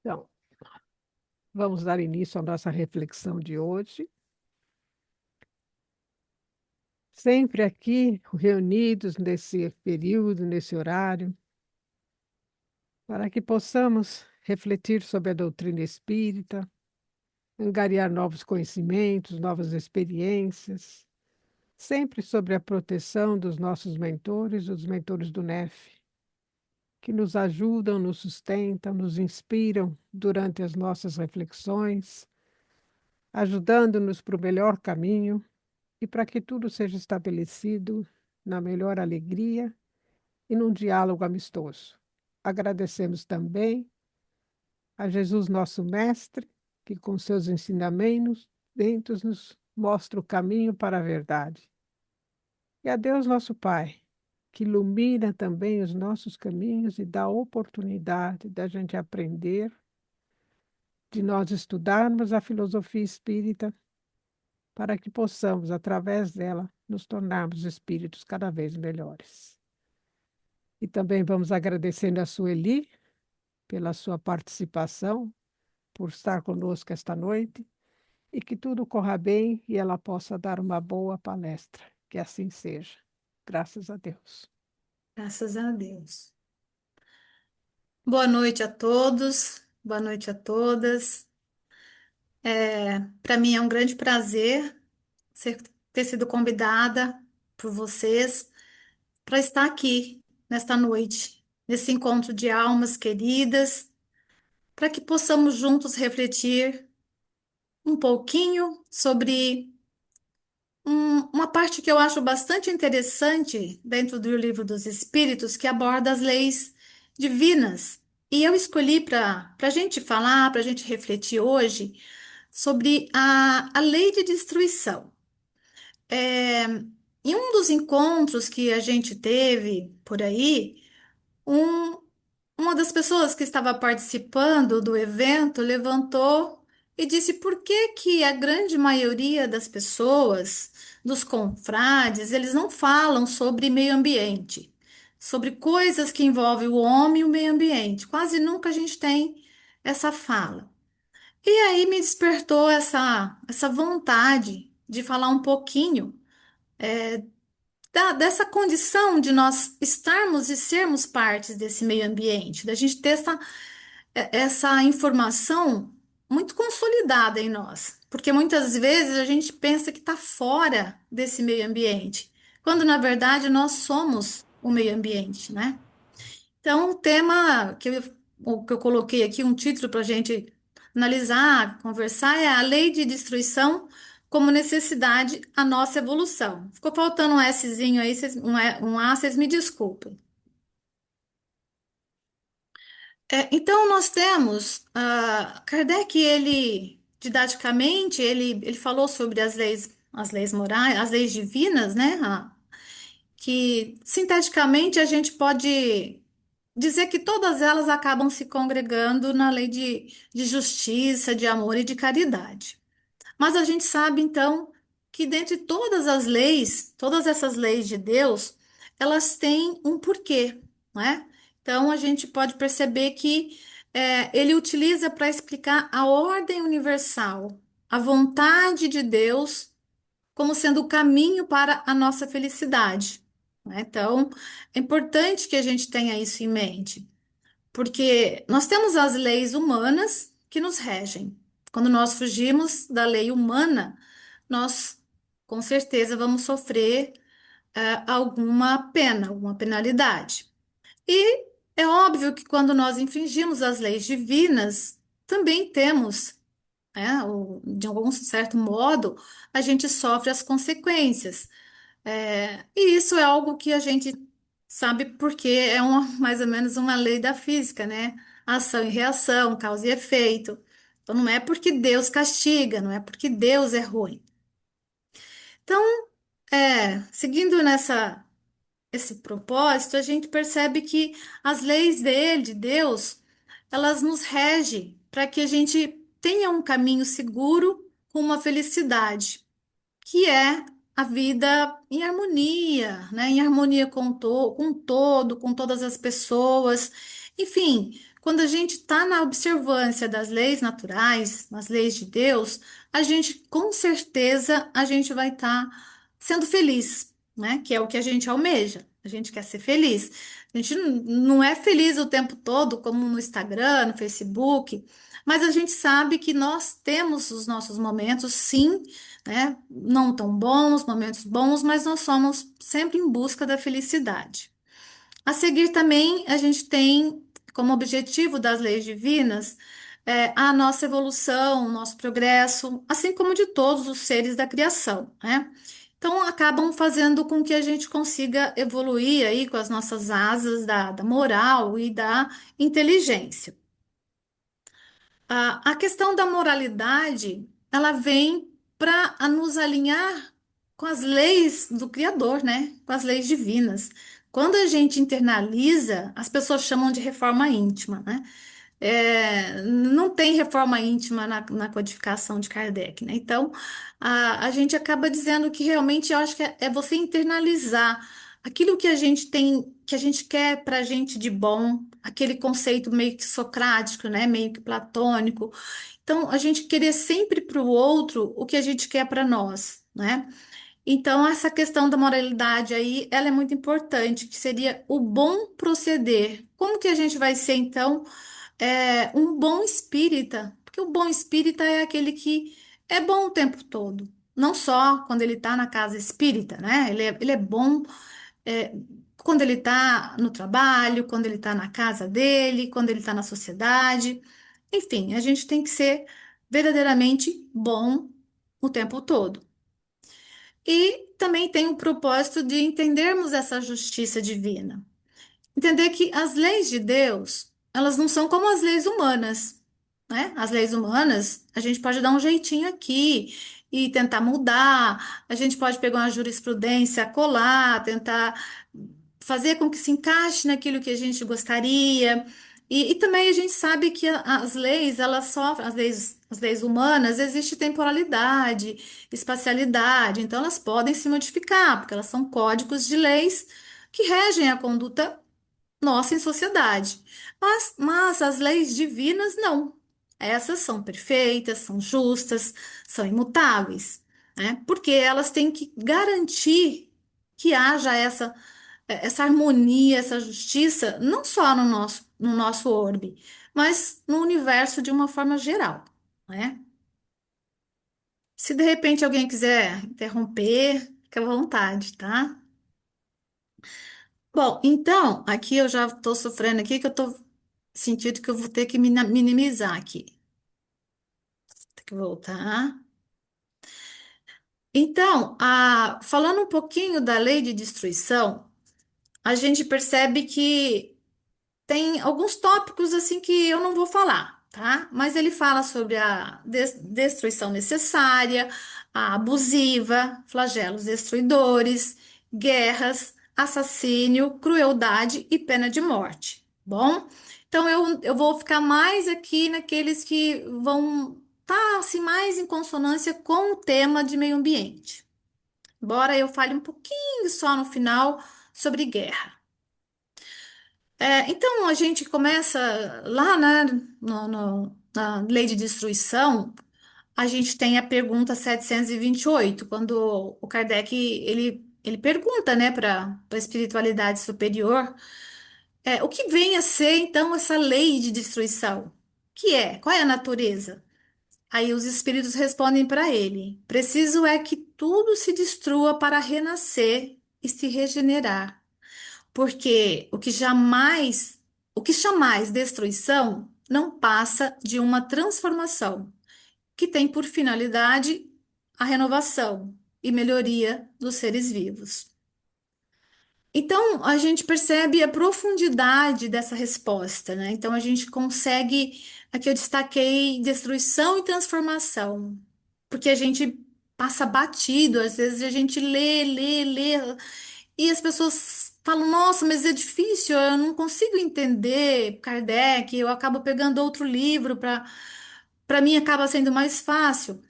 Então, vamos dar início à nossa reflexão de hoje, sempre aqui reunidos nesse período, nesse horário, para que possamos refletir sobre a doutrina espírita, angariar novos conhecimentos, novas experiências, sempre sobre a proteção dos nossos mentores, dos mentores do NEF, que nos ajudam, nos sustentam, nos inspiram durante as nossas reflexões, ajudando-nos para o melhor caminho e para que tudo seja estabelecido na melhor alegria e num diálogo amistoso. Agradecemos também a Jesus, nosso Mestre, que com seus ensinamentos dentos nos mostra o caminho para a verdade. E a Deus, nosso Pai, que ilumina também os nossos caminhos e dá a oportunidade da gente aprender, de nós estudarmos a filosofia espírita, para que possamos, através dela, nos tornarmos espíritos cada vez melhores. E também vamos agradecendo a Sueli pela sua participação, por estar conosco esta noite, e que tudo corra bem e ela possa dar uma boa palestra. Que assim seja. Graças a Deus. Graças a Deus. Boa noite a todos, boa noite a todas. Para mim é um grande prazer ter sido convidada por vocês para estar aqui nesta noite, nesse encontro de almas queridas, para que possamos juntos refletir um pouquinho sobre uma parte que eu acho bastante interessante dentro do Livro dos Espíritos, que aborda as leis divinas. E eu escolhi para a gente falar, para a gente refletir hoje sobre a lei de destruição. É, em um dos encontros que a gente teve por aí, um, uma das pessoas que estava participando do evento levantou e disse por que que a grande maioria das pessoas, dos confrades, eles não falam sobre meio ambiente, sobre coisas que envolvem o homem e o meio ambiente. Quase nunca a gente tem essa fala. E aí me despertou essa vontade de falar um pouquinho dessa condição de nós estarmos e sermos partes desse meio ambiente, da gente ter essa informação muito consolidada em nós, porque muitas vezes a gente pensa que está fora desse meio ambiente, quando na verdade nós somos o meio ambiente, né? Então, o tema o que eu coloquei aqui, um título para a gente analisar, conversar, é a lei de destruição como necessidade à nossa evolução. Ficou faltando um Szinho aí, um A, vocês me desculpem. Então, nós temos, Kardec, ele, didaticamente, ele falou sobre as leis morais, as leis divinas, né? Que, sinteticamente, a gente pode dizer que todas elas acabam se congregando na lei de justiça, de amor e de caridade. Mas a gente sabe, então, que dentre todas as leis, todas essas leis de Deus, elas têm um porquê, né? Então, a gente pode perceber que ele utiliza para explicar a ordem universal, a vontade de Deus, como sendo o caminho para a nossa felicidade, né? Então, é importante que a gente tenha isso em mente. Porque nós temos as leis humanas que nos regem. Quando nós fugimos da lei humana, nós com certeza vamos sofrer alguma pena, alguma penalidade. E é óbvio que quando nós infringimos as leis divinas, também temos, de algum certo modo, a gente sofre as consequências. E isso é algo que a gente sabe porque é mais ou menos uma lei da física, né? Ação e reação, causa e efeito. Então não é porque Deus castiga, não é porque Deus é ruim. Então, seguindo esse propósito, a gente percebe que as leis dele, de Deus, elas nos regem para que a gente tenha um caminho seguro com uma felicidade que é a vida em harmonia, né? Em harmonia com o todo, com todas as pessoas, enfim, quando a gente está na observância das leis naturais, nas leis de Deus, a gente, com certeza, a gente vai estar sendo feliz, né? Que é o que a gente almeja. A gente quer ser feliz. A gente não é feliz o tempo todo, como no Instagram, no Facebook, mas a gente sabe que nós temos os nossos momentos, sim, né? Não tão bons, momentos bons, mas nós somos sempre em busca da felicidade. A seguir também a gente tem como objetivo das leis divinas a nossa evolução, o nosso progresso, assim como de todos os seres da criação, né? Então acabam fazendo com que a gente consiga evoluir aí com as nossas asas da moral e da inteligência. A questão da moralidade, ela vem para nos alinhar com as leis do Criador, né? Com as leis divinas. Quando a gente internaliza, as pessoas chamam de reforma íntima, né? Não tem reforma íntima na codificação de Kardec, né? Então, a gente acaba dizendo que realmente eu acho que é você internalizar aquilo que a gente tem, que a gente quer para a gente de bom, aquele conceito meio que socrático, né? Meio que platônico. Então, a gente querer sempre para o outro o que a gente quer para nós, né? Então, essa questão da moralidade aí, ela é muito importante, que seria o bom proceder. Como que a gente vai ser, então, um bom espírita? Porque o bom espírita é aquele que é bom o tempo todo. Não só quando ele está na casa espírita, né? Ele é bom, é, quando ele está no trabalho, quando ele está na casa dele, quando ele está na sociedade. Enfim, a gente tem que ser verdadeiramente bom o tempo todo. E também tem o propósito de entendermos essa justiça divina. Entender que as leis de Deus, elas não são como as leis humanas, né? As leis humanas, a gente pode dar um jeitinho aqui e tentar mudar, a gente pode pegar uma jurisprudência, colar, tentar fazer com que se encaixe naquilo que a gente gostaria. E também a gente sabe que as leis, elas sofrem, as leis humanas, existe temporalidade, espacialidade, então elas podem se modificar, porque elas são códigos de leis que regem a conduta nossa em sociedade. Mas as leis divinas não. Essas são perfeitas, são justas, são imutáveis, né? Porque elas têm que garantir que haja essa harmonia, essa justiça, não só no nosso orbe, mas no universo de uma forma geral, né? Se de repente alguém quiser interromper, fica à vontade, tá? Bom, então, aqui eu já estou sofrendo aqui que eu estou sentindo que eu vou ter que minimizar aqui. Tem que voltar. Então, falando um pouquinho da lei de destruição, a gente percebe que tem alguns tópicos assim que eu não vou falar, tá? Mas ele fala sobre a destruição necessária, a abusiva, flagelos destruidores, guerras, assassínio, crueldade e pena de morte. Bom, então eu vou ficar mais aqui naqueles que vão estar assim, mais em consonância com o tema de meio ambiente. Embora eu fale um pouquinho só no final sobre guerra. Então, a gente começa lá, né, na lei de destruição, a gente tem a pergunta 728 quando o Kardec, ele pergunta, né, para a espiritualidade superior, o que vem a ser, então, essa lei de destruição? Qual é a natureza? Aí os espíritos respondem para ele, preciso é que tudo se destrua para renascer e se regenerar. Porque o que chamais destruição não passa de uma transformação que tem por finalidade a renovação e melhoria dos seres vivos. Então, a gente percebe a profundidade dessa resposta, né? Então, a gente consegue, aqui eu destaquei destruição e transformação, porque a gente passa batido, às vezes a gente lê, e as pessoas falam, nossa, mas é difícil, eu não consigo entender Kardec, eu acabo pegando outro livro para mim acaba sendo mais fácil.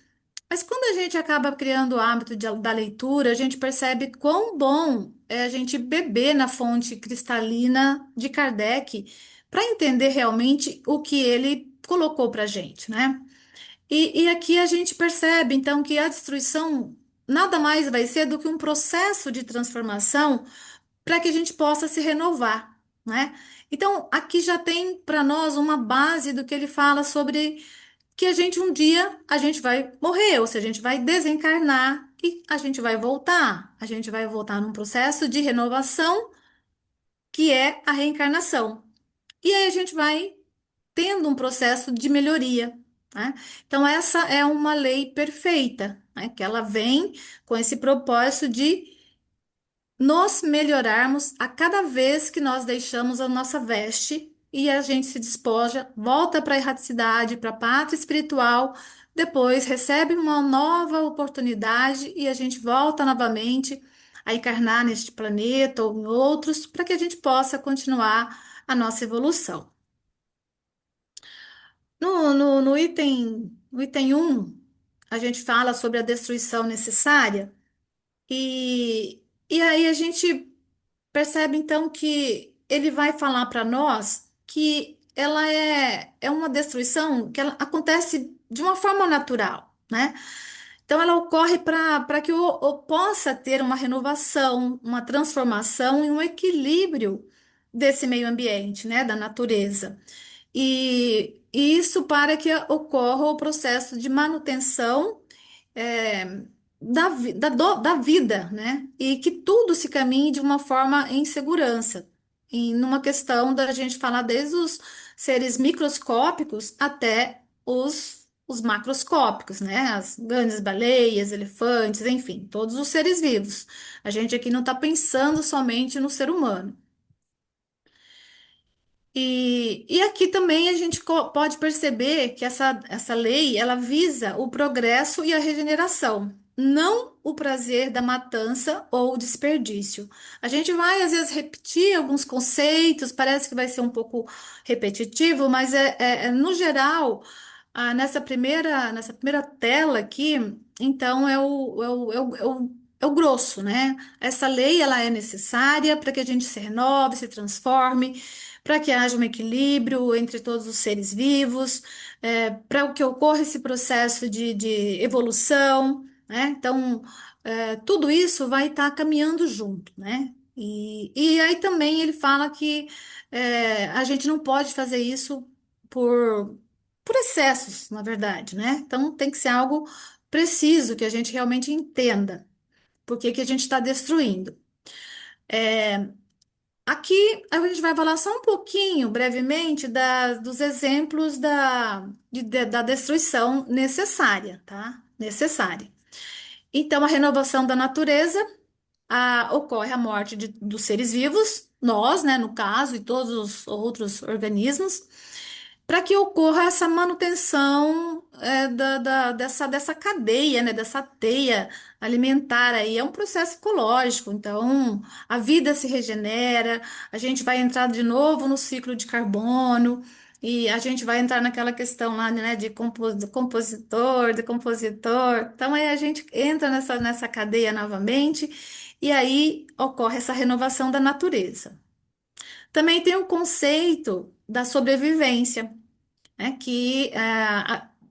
Mas quando a gente acaba criando o hábito da leitura, a gente percebe quão bom é a gente beber na fonte cristalina de Kardec para entender realmente o que ele colocou para a gente, né? E aqui a gente percebe, então, que a destruição nada mais vai ser do que um processo de transformação para que a gente possa se renovar, né? Então, aqui já tem para nós uma base do que ele fala sobre que a gente um dia a gente vai morrer, ou seja, a gente vai desencarnar e a gente vai voltar. A gente vai voltar num processo de renovação que é a reencarnação. E aí a gente vai tendo um processo de melhoria, né? Então, essa é uma lei perfeita, né? Que ela vem com esse propósito de nos melhorarmos a cada vez que nós deixamos a nossa veste e a gente se despoja, volta para a erraticidade, para a pátria espiritual, depois recebe uma nova oportunidade e a gente volta novamente a encarnar neste planeta ou em outros, para que a gente possa continuar a nossa evolução. No item 1, a gente fala sobre a destruição necessária, e aí a gente percebe então que ele vai falar para nós que ela é uma destruição que ela acontece de uma forma natural, né? Então ela ocorre para que o possa ter uma renovação, uma transformação e um equilíbrio desse meio ambiente, né, da natureza. E isso para que ocorra o processo de manutenção é, da vida, né? E que tudo se caminhe de uma forma em segurança. E numa questão da gente falar desde os seres microscópicos até os macroscópicos, né? As grandes baleias, elefantes, enfim, todos os seres vivos. A gente aqui não está pensando somente no ser humano. E aqui também a gente pode perceber que essa lei ela visa o progresso e a regeneração, não o prazer da matança ou o desperdício. A gente vai às vezes repetir alguns conceitos, parece que vai ser um pouco repetitivo, mas no geral, nessa primeira tela aqui, então é o grosso, né? Essa lei ela é necessária para que a gente se renove, se transforme, para que haja um equilíbrio entre todos os seres vivos, para que ocorra esse processo de evolução, né? Então, tudo isso vai estar caminhando junto, né? E aí também ele fala que a gente não pode fazer isso por, por excessos, na verdade, né? Então tem que ser algo preciso, que a gente realmente entenda por que que a gente está destruindo. Aqui a gente vai falar só um pouquinho, brevemente, dos exemplos da destruição necessária, tá? Necessária. Então, a renovação da natureza, ocorre a morte dos seres vivos, nós, né, no caso, e todos os outros organismos, para que ocorra essa manutenção dessa cadeia, né, dessa teia alimentar aí. É um processo ecológico, então a vida se regenera, a gente vai entrar de novo no ciclo de carbono. E a gente vai entrar naquela questão lá, né, de compositor, decompositor. Então, aí a gente entra nessa cadeia novamente, e aí ocorre essa renovação da natureza. Também tem o conceito da sobrevivência, né? Que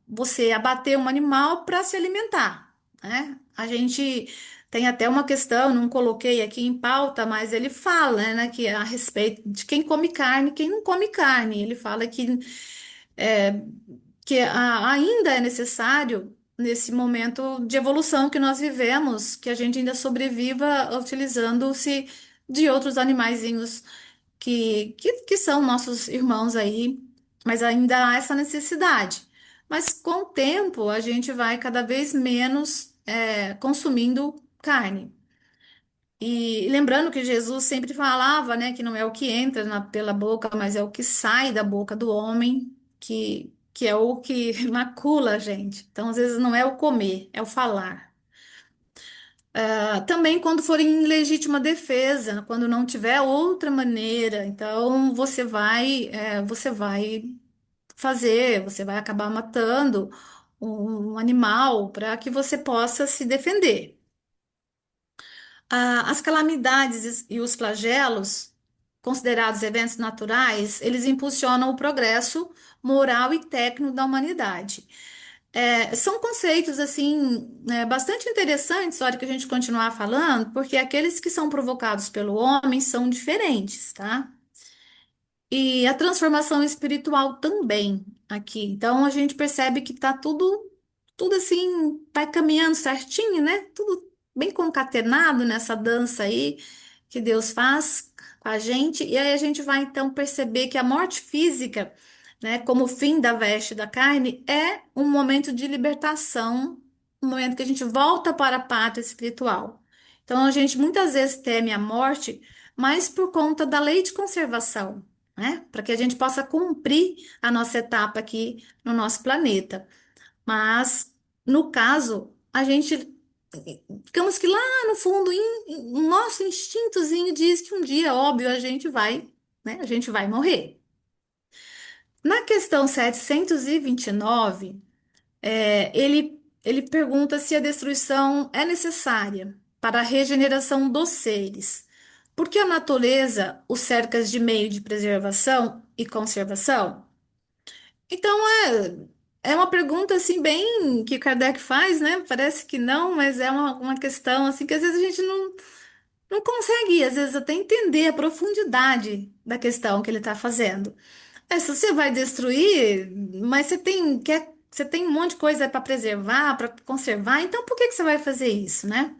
você abater um animal para se alimentar, né? A gente tem até uma questão, não coloquei aqui em pauta, mas ele fala, né, que a respeito de quem come carne, e quem não come carne. Ele fala é, que ainda é necessário nesse momento de evolução que nós vivemos, que a gente ainda sobreviva utilizando-se de outros animaizinhos que são nossos irmãos aí, mas ainda há essa necessidade. Mas com o tempo, a gente vai cada vez menos consumindo carne. E lembrando que Jesus sempre falava, né, que não é o que entra pela boca, mas é o que sai da boca do homem, que é o que macula a gente. Então, às vezes, não é o comer, é o falar. Também quando for em legítima defesa, quando não tiver outra maneira, então você vai fazer, você vai acabar matando um animal para que você possa se defender. As calamidades e os flagelos, considerados eventos naturais, eles impulsionam o progresso moral e técnico da humanidade. São conceitos assim, bastante interessantes, na hora que a gente continuar falando, porque aqueles que são provocados pelo homem são diferentes, tá? E a transformação espiritual também aqui. Então a gente percebe que tá tudo assim, vai caminhando certinho, né? Tudo bem concatenado nessa dança aí que Deus faz com a gente. E aí a gente vai então perceber que a morte física, né, como o fim da veste da carne, é um momento de libertação, um momento que a gente volta para a pátria espiritual. Então a gente muitas vezes teme a morte, mas por conta da lei de conservação, né? Para que a gente possa cumprir a nossa etapa aqui no nosso planeta. Mas, no caso, a gente, digamos que lá no fundo, o nosso instintozinho diz que um dia, óbvio, a gente vai, né? A gente vai morrer. Na questão 729, ele pergunta se a destruição é necessária para a regeneração dos seres. Porque a natureza os cerca de meio de preservação e conservação? Então é uma pergunta assim bem que Kardec faz, né? Parece que não, mas é uma questão assim que às vezes a gente não consegue, às vezes até entender a profundidade da questão que ele está fazendo. Se você vai destruir, mas você tem um monte de coisa para preservar, para conservar, então por que que você vai fazer isso, né?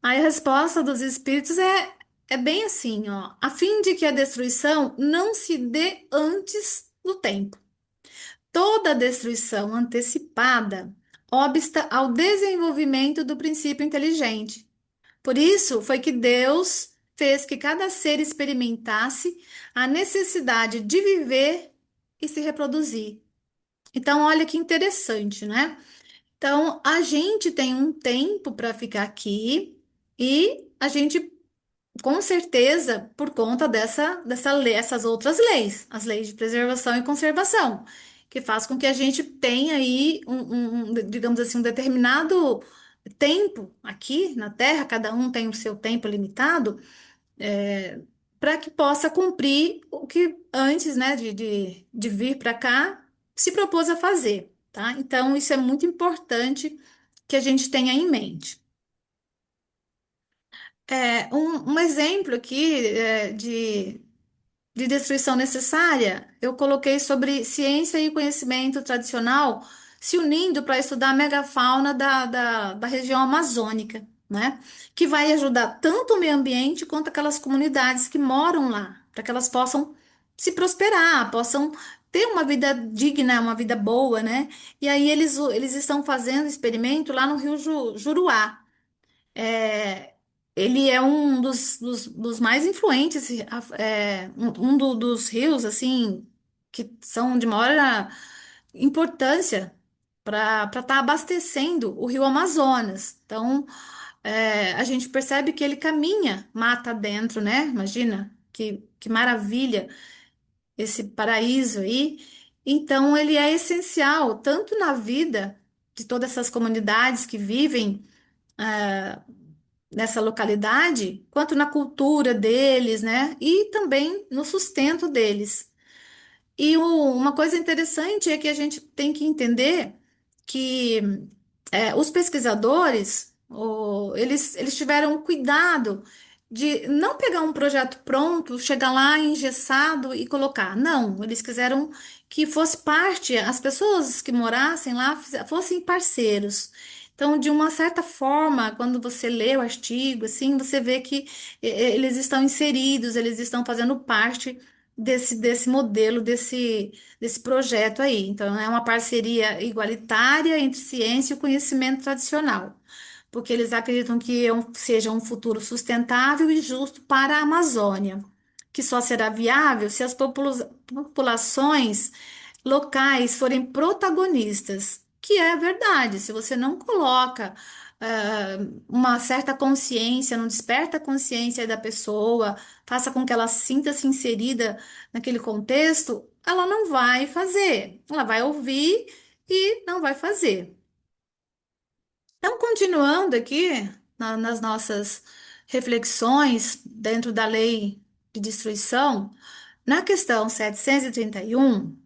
Aí a resposta dos espíritos é bem assim, ó, a fim de que a destruição não se dê antes do tempo. Toda destruição antecipada obsta ao desenvolvimento do princípio inteligente. Por isso foi que Deus fez que cada ser experimentasse a necessidade de viver e se reproduzir. Então, olha que interessante, né? Então, a gente tem um tempo para ficar aqui e a gente com certeza, por conta dessa lei, essas outras leis, as leis de preservação e conservação, que faz com que a gente tenha aí digamos assim, um determinado tempo aqui na Terra, cada um tem o seu tempo limitado, para que possa cumprir o que antes, né, de vir para cá, se propôs a fazer, tá? Então, isso é muito importante que a gente tenha em mente. Um exemplo aqui de destruição necessária, eu coloquei sobre ciência e conhecimento tradicional se unindo para estudar a megafauna da região amazônica, né? Que vai ajudar tanto o meio ambiente quanto aquelas comunidades que moram lá, para que elas possam se prosperar, possam ter uma vida digna, uma vida boa, né? E aí eles estão fazendo experimento lá no Rio Juruá. É, ele é um dos mais influentes, dos rios, assim, que são de maior importância para estar abastecendo o rio Amazonas. Então, a gente percebe que ele caminha mata dentro, né? Imagina que maravilha esse paraíso aí. Então, ele é essencial tanto na vida de todas essas comunidades que vivem nessa localidade, quanto na cultura deles, né? E também no sustento deles. E uma coisa interessante é que a gente tem que entender que os pesquisadores, eles tiveram cuidado de não pegar um projeto pronto, chegar lá engessado e colocar. Não, eles quiseram que fosse parte, as pessoas que morassem lá fossem parceiros. Então, de uma certa forma, quando você lê o artigo, assim, você vê que eles estão inseridos, eles estão fazendo parte desse modelo, desse projeto aí. Então, é uma parceria igualitária entre ciência e o conhecimento tradicional, porque eles acreditam que seja um futuro sustentável e justo para a Amazônia, que só será viável se as populações locais forem protagonistas, que é verdade. Se você não coloca uma certa consciência, não desperta a consciência da pessoa, faça com que ela sinta-se inserida naquele contexto, ela não vai fazer. Ela vai ouvir e não vai fazer. Então, continuando aqui nas nossas reflexões dentro da lei de destruição, na questão 731,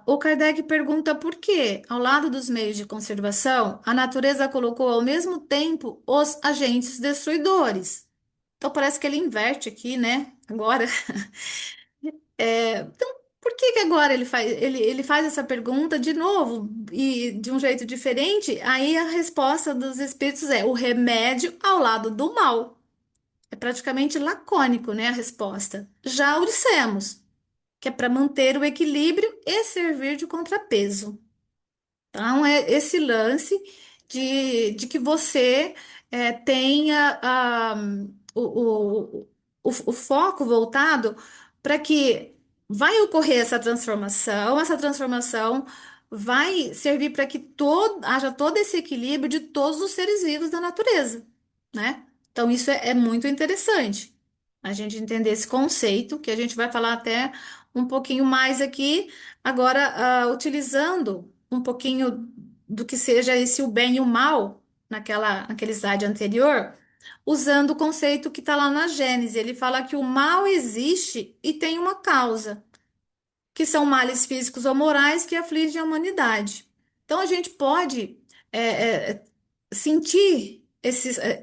o Kardec pergunta por que, ao lado dos meios de conservação, a natureza colocou ao mesmo tempo os agentes destruidores. Então, parece que ele inverte aqui, né? Agora. Então, por que que agora ele faz essa pergunta de novo e de um jeito diferente? Aí a resposta dos espíritos é o remédio ao lado do mal. É praticamente lacônico, né, a resposta. Já o dissemos, que é para manter o equilíbrio e servir de contrapeso. Então, é esse lance de que você tenha o foco voltado para que vai ocorrer essa transformação vai servir para que haja todo esse equilíbrio de todos os seres vivos da natureza, né? Então, isso é muito interessante, a gente entender esse conceito, que a gente vai falar até um pouquinho mais aqui. Agora, utilizando um pouquinho do que seja esse o bem e o mal naquele slide anterior, usando o conceito que está lá na Gênese, ele fala que o mal existe e tem uma causa, que são males físicos ou morais que afligem a humanidade. Então, a gente pode sentir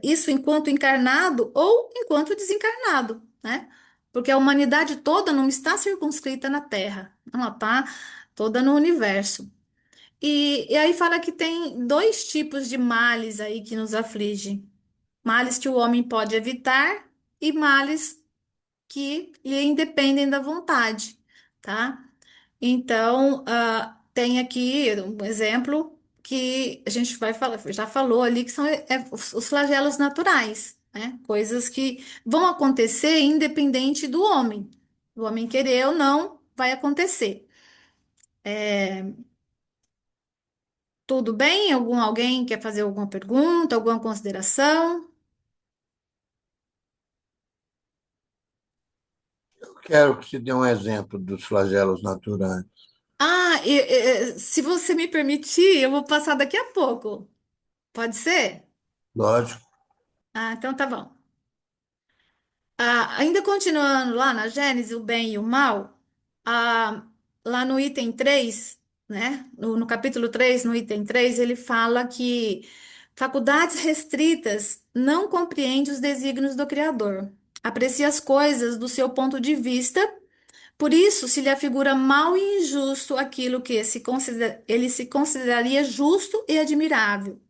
isso enquanto encarnado ou enquanto desencarnado, né? Porque a humanidade toda não está circunscrita na Terra, ela está toda no universo. E aí fala que tem dois tipos de males aí que nos afligem: males que o homem pode evitar e males que lhe independem da vontade, tá? Então, tem aqui um exemplo que a gente vai falar, já falou ali, que são os flagelos naturais, né? Coisas que vão acontecer independente do homem querer ou não, vai acontecer. Tudo bem? Alguém quer fazer alguma pergunta, alguma consideração? Quero que se dê um exemplo dos flagelos naturais. Se você me permitir, eu vou passar daqui a pouco. Pode ser? Lógico. Então tá bom. Ainda continuando lá na Gênesis, o bem e o mal, ah, lá no item 3, né? No capítulo 3, no item 3, ele fala que faculdades restritas não compreende os desígnios do Criador. Aprecia as coisas do seu ponto de vista. Por isso, se lhe afigura mal e injusto aquilo que ele se consideraria justo e admirável,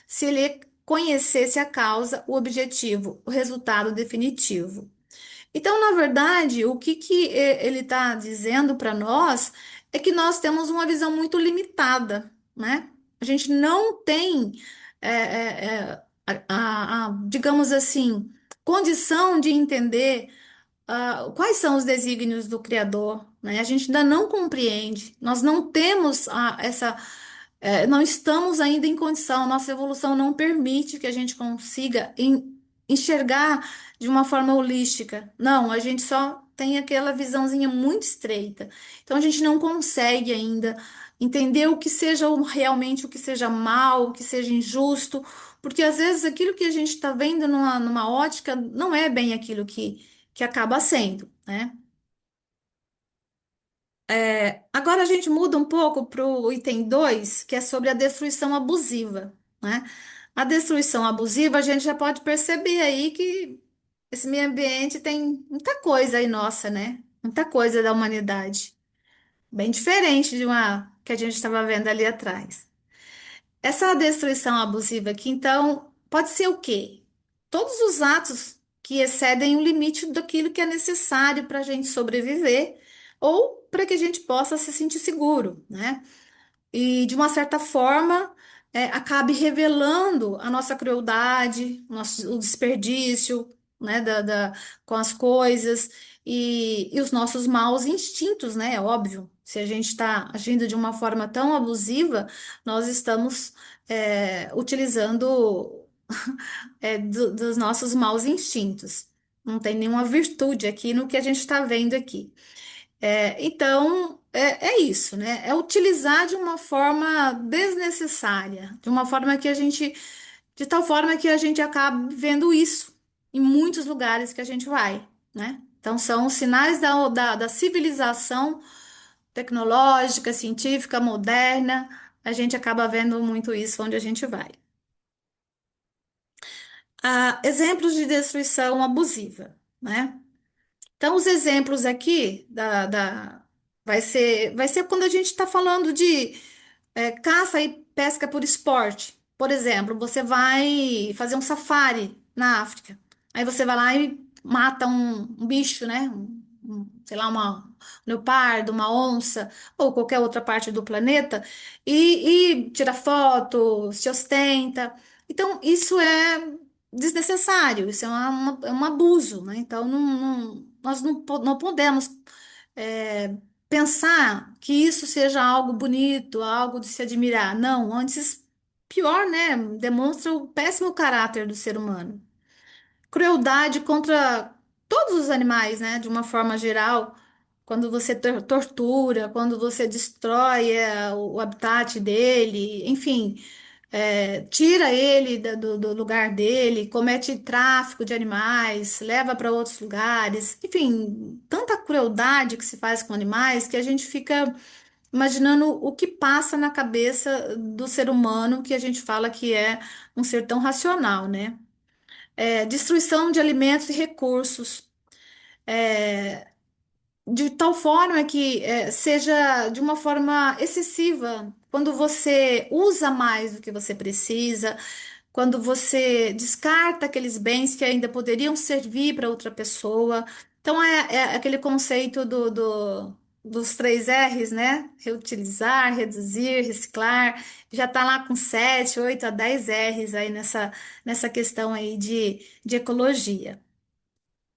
se ele conhecesse a causa, o objetivo, o resultado definitivo. Então, na verdade, o que ele está dizendo para nós é que nós temos uma visão muito limitada, né? A gente não tem, digamos assim, condição de entender quais são os desígnios do Criador, né? A gente ainda não compreende, nós não temos não estamos ainda em condição, nossa evolução não permite que a gente consiga enxergar de uma forma holística. Não, a gente só tem aquela visãozinha muito estreita. Então a gente não consegue ainda entender o que seja realmente o que seja mal, o que seja injusto, porque às vezes aquilo que a gente está vendo numa ótica não é bem aquilo que acaba sendo, né? Agora a gente muda um pouco para o item 2, que é sobre a destruição abusiva, né? A destruição abusiva, a gente já pode perceber aí que esse meio ambiente tem muita coisa aí nossa, né? Muita coisa da humanidade, bem diferente de uma que a gente estava vendo ali atrás. Essa destruição abusiva aqui, então, pode ser o quê? Todos os atos que excedem o limite daquilo que é necessário para a gente sobreviver ou para que a gente possa se sentir seguro, né? E de uma certa forma acabe revelando a nossa crueldade, o desperdício, né, com as coisas e os nossos maus instintos, né? É óbvio. Se a gente está agindo de uma forma tão abusiva, nós estamos utilizando dos nossos maus instintos. Não tem nenhuma virtude aqui no que a gente está vendo aqui. Então, é isso, né? É utilizar de uma forma desnecessária, de uma forma que a gente, de tal forma que a gente acaba vendo isso em muitos lugares que a gente vai, né? Então, são os sinais da civilização tecnológica, científica, moderna. A gente acaba vendo muito isso onde a gente vai. Exemplos de destruição abusiva, né? Então, os exemplos aqui vai ser quando a gente está falando de caça e pesca por esporte. Por exemplo, você vai fazer um safari na África. Aí você vai lá e mata um bicho, né? Sei lá, um leopardo, uma onça, ou qualquer outra parte do planeta, e tira foto, se ostenta. Então, isso é desnecessário, isso é um abuso, né? Então, nós não podemos é, pensar que isso seja algo bonito, algo de se admirar. Não, antes, pior, né? Demonstra o péssimo caráter do ser humano. Crueldade contra todos os animais, né? De uma forma geral. Quando você tortura, quando você destrói o habitat dele, enfim, tira ele do lugar dele, comete tráfico de animais, leva para outros lugares, enfim, tanta crueldade que se faz com animais que a gente fica imaginando o que passa na cabeça do ser humano que a gente fala que é um ser tão racional, né? Destruição de alimentos e recursos, de tal forma que seja de uma forma excessiva, quando você usa mais do que você precisa, quando você descarta aqueles bens que ainda poderiam servir para outra pessoa. Então, é aquele conceito dos três R's, né? Reutilizar, reduzir, reciclar. Já está lá com 7, 8 a 10 R's aí nessa questão aí de ecologia.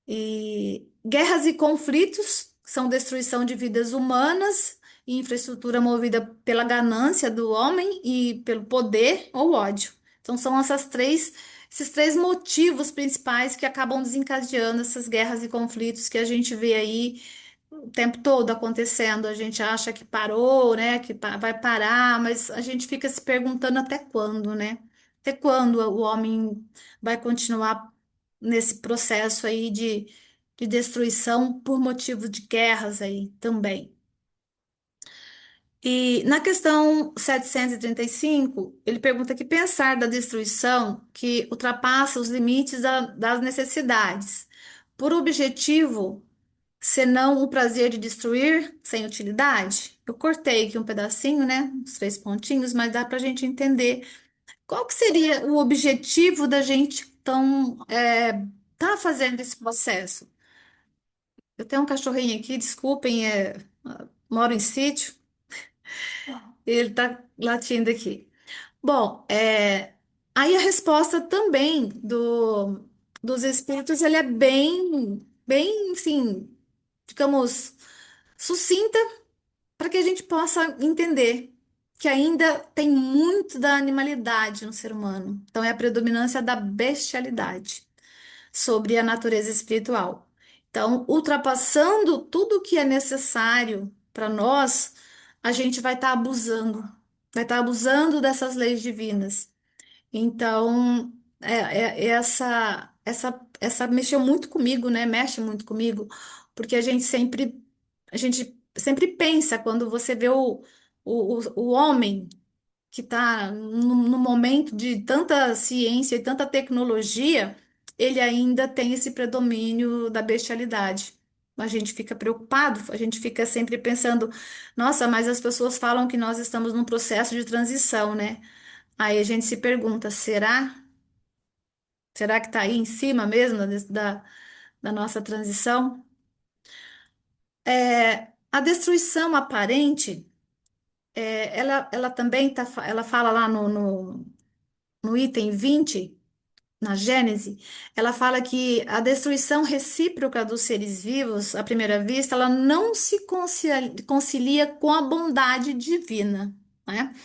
E guerras e conflitos são destruição de vidas humanas e infraestrutura movida pela ganância do homem e pelo poder ou ódio. Então são esses três motivos principais que acabam desencadeando essas guerras e conflitos que a gente vê aí o tempo todo acontecendo. A gente acha que parou, né? Que vai parar, mas a gente fica se perguntando até quando, né? Até quando o homem vai continuar nesse processo aí de destruição por motivo de guerras aí também. E na questão 735 ele pergunta que pensar da destruição que ultrapassa os limites das necessidades, por objetivo senão o prazer de destruir sem utilidade. Eu cortei aqui um pedacinho, né? Os três pontinhos, mas dá para a gente entender qual que seria o objetivo da gente tá fazendo esse processo. Eu tenho um cachorrinho aqui, desculpem, moro em sítio, ele tá latindo aqui. Bom, aí a resposta também dos espíritos, ele é bem, assim, digamos, sucinta para que a gente possa entender que ainda tem muito da animalidade no ser humano. Então, é a predominância da bestialidade sobre a natureza espiritual. Então, ultrapassando tudo o que é necessário para nós, a gente vai estar abusando dessas leis divinas. Então, essa mexeu muito comigo, né? Mexe muito comigo, porque a gente sempre pensa quando você vê o homem que está no momento de tanta ciência e tanta tecnologia, ele ainda tem esse predomínio da bestialidade. A gente fica preocupado, a gente fica sempre pensando, nossa, mas as pessoas falam que nós estamos num processo de transição, né? Aí a gente se pergunta, será? Será que está aí em cima mesmo da nossa transição? A destruição aparente, ela também ela fala lá no item 20 na Gênese, ela fala que a destruição recíproca dos seres vivos, à primeira vista, ela não se concilia com a bondade divina, né?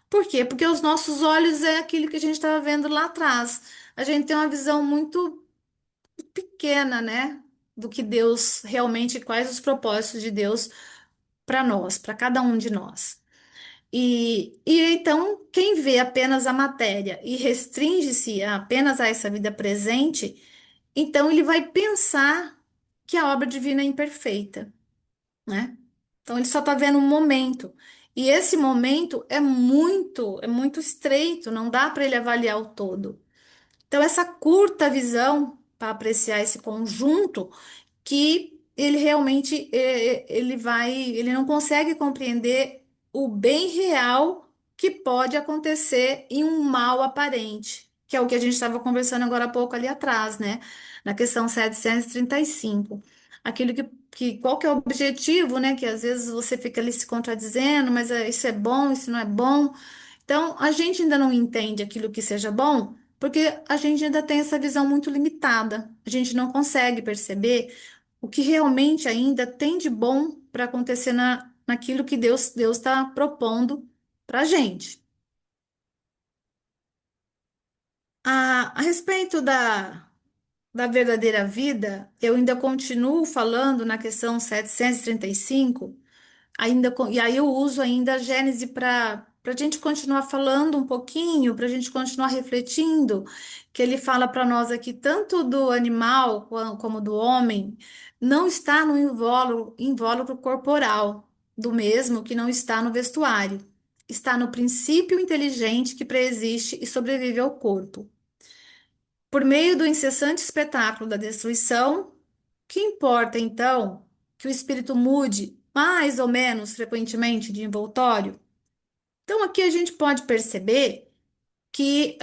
Por quê? Porque os nossos olhos é aquilo que a gente estava vendo lá atrás. A gente tem uma visão muito pequena, né? do que Deus realmente, quais os propósitos de Deus para nós, para cada um de nós. E então, quem vê apenas a matéria e restringe-se apenas a essa vida presente, então ele vai pensar que a obra divina é imperfeita, né? Então ele só está vendo um momento. E esse momento é muito estreito, não dá para ele avaliar o todo. Então, essa curta visão para apreciar esse conjunto que ele realmente ele não consegue compreender o bem real que pode acontecer em um mal aparente, que é o que a gente estava conversando agora há pouco ali atrás, né? Na questão 735. Aquilo qual que é o objetivo, né? Que às vezes você fica ali se contradizendo, mas isso é bom, isso não é bom. Então, a gente ainda não entende aquilo que seja bom, porque a gente ainda tem essa visão muito limitada. A gente não consegue perceber o que realmente ainda tem de bom para acontecer naquilo que Deus está propondo para a gente. A respeito da verdadeira vida, eu ainda continuo falando na questão 735. E aí eu uso ainda a Gênese para a gente continuar falando um pouquinho, para a gente continuar refletindo, que ele fala para nós aqui, tanto do animal como do homem, não está no invólucro corporal, do mesmo que não está no vestuário. Está no princípio inteligente que preexiste e sobrevive ao corpo. Por meio do incessante espetáculo da destruição, que importa então que o espírito mude mais ou menos frequentemente de envoltório? Então aqui a gente pode perceber que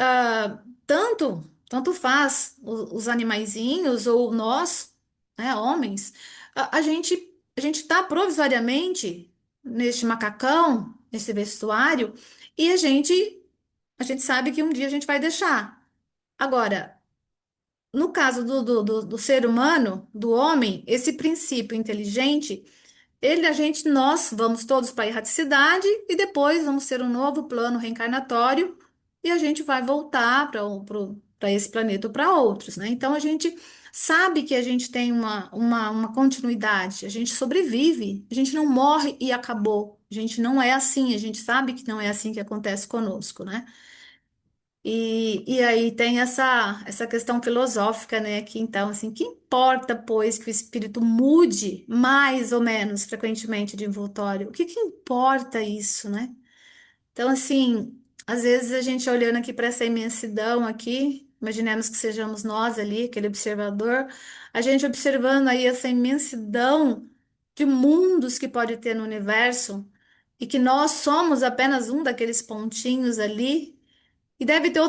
tanto faz os animaizinhos ou nós, né, homens, a gente está provisoriamente neste macacão, nesse vestuário, e a gente sabe que um dia a gente vai deixar. Agora, no caso do ser humano, do homem, esse princípio inteligente, nós vamos todos para a erraticidade e depois vamos ter um novo plano reencarnatório e a gente vai voltar para esse planeta ou para outros, né? Então a gente sabe que a gente tem uma continuidade, a gente sobrevive, a gente não morre e acabou. A gente não é assim, a gente sabe que não é assim que acontece conosco, né? E aí tem essa questão filosófica, né? Que então, assim, que importa, pois, que o espírito mude mais ou menos frequentemente de envoltório? O que que importa isso, né? Então, assim, às vezes a gente olhando aqui para essa imensidão aqui, imaginemos que sejamos nós ali, aquele observador, a gente observando aí essa imensidão de mundos que pode ter no universo e que nós somos apenas um daqueles pontinhos ali. E deve ter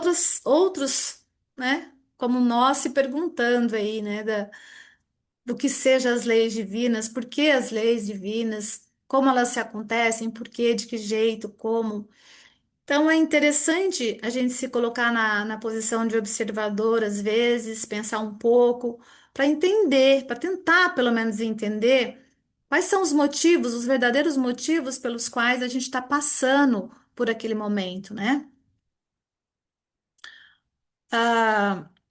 outros, né? Como nós se perguntando aí, né? Do que sejam as leis divinas, por que as leis divinas, como elas se acontecem, por quê, de que jeito, como. Então é interessante a gente se colocar na posição de observador, às vezes, pensar um pouco, para entender, para tentar pelo menos entender quais são os motivos, os verdadeiros motivos pelos quais a gente está passando por aquele momento, né?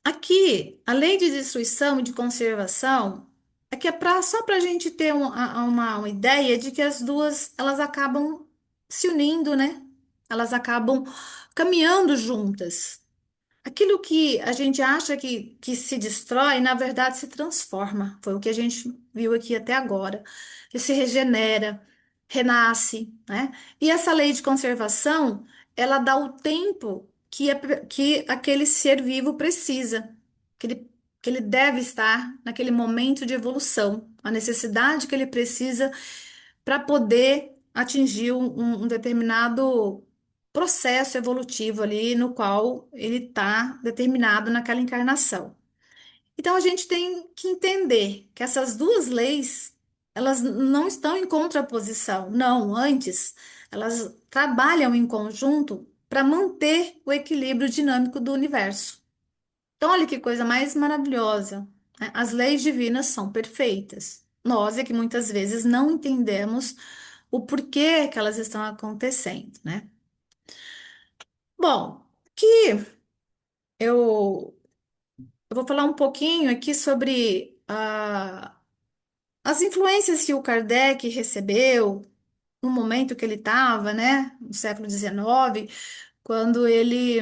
Aqui, a lei de destruição e de conservação é que só para a gente ter uma ideia de que as duas elas acabam se unindo, né? Elas acabam caminhando juntas. Aquilo que a gente acha que se destrói, na verdade se transforma. Foi o que a gente viu aqui até agora. Que se regenera, renasce, né? E essa lei de conservação, ela dá o tempo que aquele ser vivo precisa, que ele deve estar naquele momento de evolução, a necessidade que ele precisa para poder atingir um determinado processo evolutivo ali no qual ele está determinado naquela encarnação. Então a gente tem que entender que essas duas leis, elas não estão em contraposição, não, antes elas trabalham em conjunto para manter o equilíbrio dinâmico do universo. Então olha que coisa mais maravilhosa, né? As leis divinas são perfeitas. Nós é que muitas vezes não entendemos o porquê que elas estão acontecendo, né? Bom, que eu vou falar um pouquinho aqui sobre as influências que o Kardec recebeu no momento que ele estava, né, no século XIX, quando ele,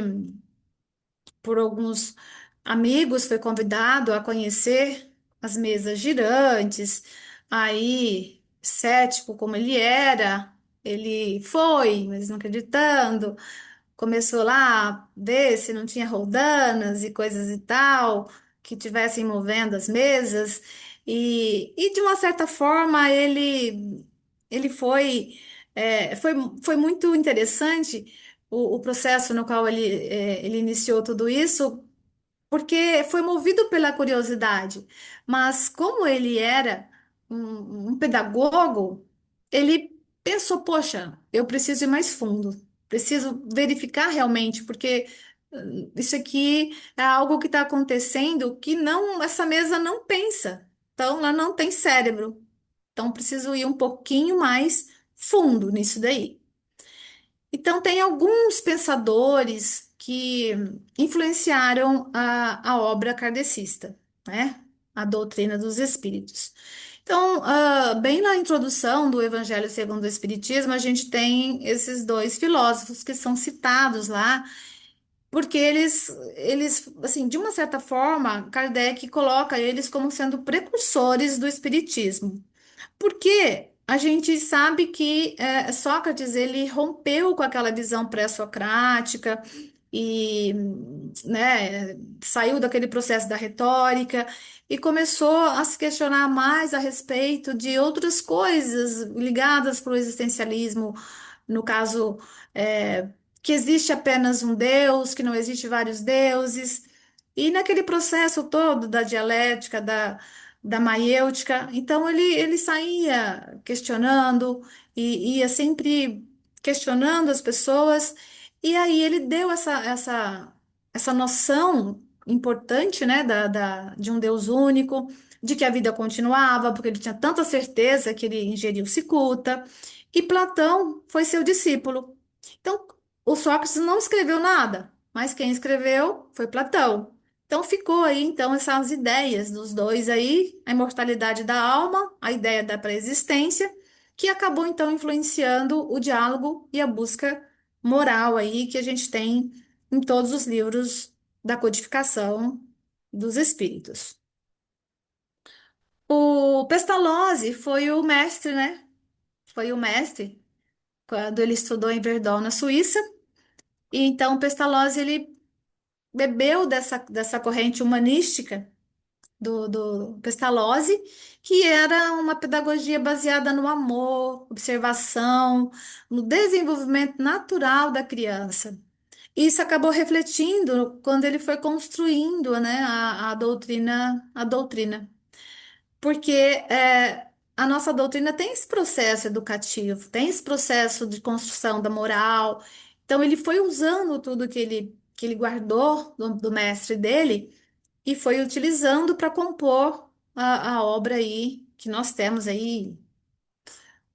por alguns amigos, foi convidado a conhecer as mesas girantes, aí, cético como ele era, ele foi, mas não acreditando. Começou lá a ver se não tinha roldanas e coisas e tal, que tivessem movendo as mesas, e de uma certa forma ele foi, foi muito interessante o processo no qual ele iniciou tudo isso, porque foi movido pela curiosidade, mas como ele era um pedagogo, ele pensou, poxa, eu preciso ir mais fundo, preciso verificar realmente, porque isso aqui é algo que está acontecendo que não, essa mesa não pensa, então ela não tem cérebro, então preciso ir um pouquinho mais fundo nisso daí. Então, tem alguns pensadores que influenciaram a obra kardecista, né? A doutrina dos espíritos. Então, bem na introdução do Evangelho segundo o Espiritismo, a gente tem esses dois filósofos que são citados lá, porque assim, de uma certa forma, Kardec coloca eles como sendo precursores do Espiritismo. Porque a gente sabe que Sócrates ele rompeu com aquela visão pré-socrática e, né, saiu daquele processo da retórica e começou a se questionar mais a respeito de outras coisas ligadas para o existencialismo, no caso, é, que existe apenas um Deus, que não existe vários deuses. E naquele processo todo da dialética, da maiêutica. Então ele saía questionando e ia sempre questionando as pessoas. E aí ele deu essa noção importante, né, de um Deus único, de que a vida continuava, porque ele tinha tanta certeza que ele ingeriu cicuta. E Platão foi seu discípulo. Então, o Sócrates não escreveu nada, mas quem escreveu foi Platão. Então ficou aí então essas ideias dos dois aí, a imortalidade da alma, a ideia da pré-existência, que acabou então influenciando o diálogo e a busca moral aí que a gente tem em todos os livros da codificação dos espíritos. O Pestalozzi foi o mestre, né? Foi o mestre quando ele estudou em Verdun, na Suíça. E então Pestalozzi ele bebeu dessa corrente humanística do Pestalozzi, que era uma pedagogia baseada no amor, observação, no desenvolvimento natural da criança. Isso acabou refletindo quando ele foi construindo, né, a doutrina, porque a nossa doutrina tem esse processo educativo, tem esse processo de construção da moral. Então ele foi usando tudo que ele guardou do mestre dele e foi utilizando para compor a obra aí, que nós temos aí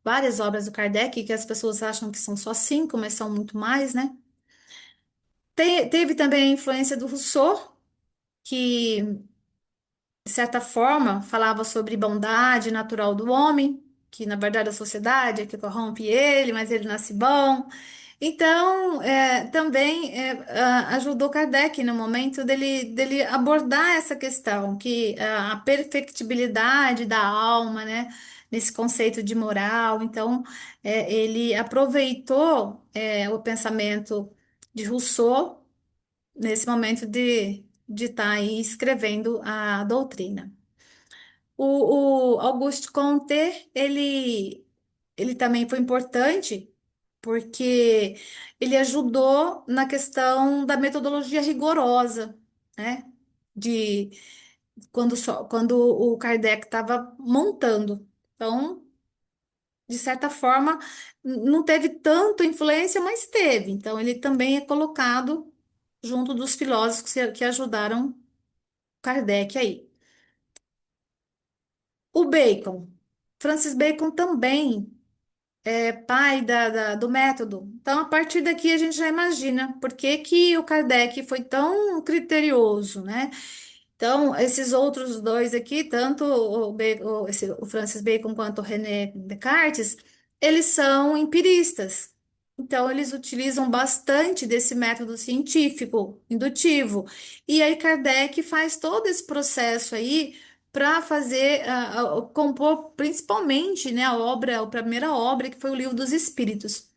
várias obras do Kardec, que as pessoas acham que são só cinco, mas são muito mais, né? Teve também a influência do Rousseau, que, de certa forma, falava sobre bondade natural do homem, que na verdade a sociedade é que corrompe ele, mas ele nasce bom. Então, também ajudou Kardec no momento dele abordar essa questão, que a perfectibilidade da alma, né, nesse conceito de moral. Então, ele aproveitou o pensamento de Rousseau nesse momento de estar aí escrevendo a doutrina. O Auguste Comte, ele também foi importante porque ele ajudou na questão da metodologia rigorosa, né? De quando o Kardec estava montando. Então, de certa forma, não teve tanta influência, mas teve. Então, ele também é colocado junto dos filósofos que ajudaram Kardec aí. O Bacon. Francis Bacon também pai do método. Então, a partir daqui a gente já imagina por que que o Kardec foi tão criterioso, né? Então, esses outros dois aqui, tanto o Francis Bacon quanto o René Descartes, eles são empiristas. Então, eles utilizam bastante desse método científico, indutivo. E aí, Kardec faz todo esse processo aí para fazer, compor principalmente, né, a primeira obra, que foi o Livro dos Espíritos.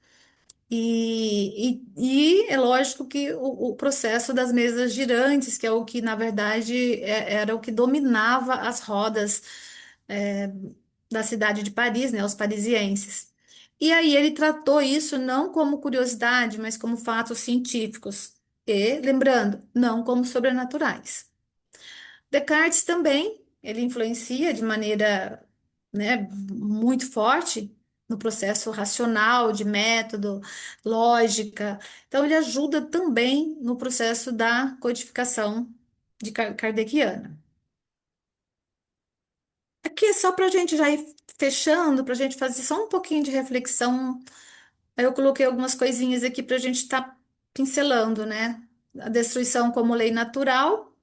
E é lógico que o processo das mesas girantes, que é o que, na verdade, era o que dominava as rodas, é, da cidade de Paris, né, os parisienses. E aí ele tratou isso não como curiosidade, mas como fatos científicos. E, lembrando, não como sobrenaturais. Descartes também, ele influencia de maneira, né, muito forte no processo racional, de método, lógica. Então, ele ajuda também no processo da codificação kardeciana. Aqui é só para a gente já ir fechando, para a gente fazer só um pouquinho de reflexão. Aí eu coloquei algumas coisinhas aqui para a gente estar pincelando, né? A destruição como lei natural.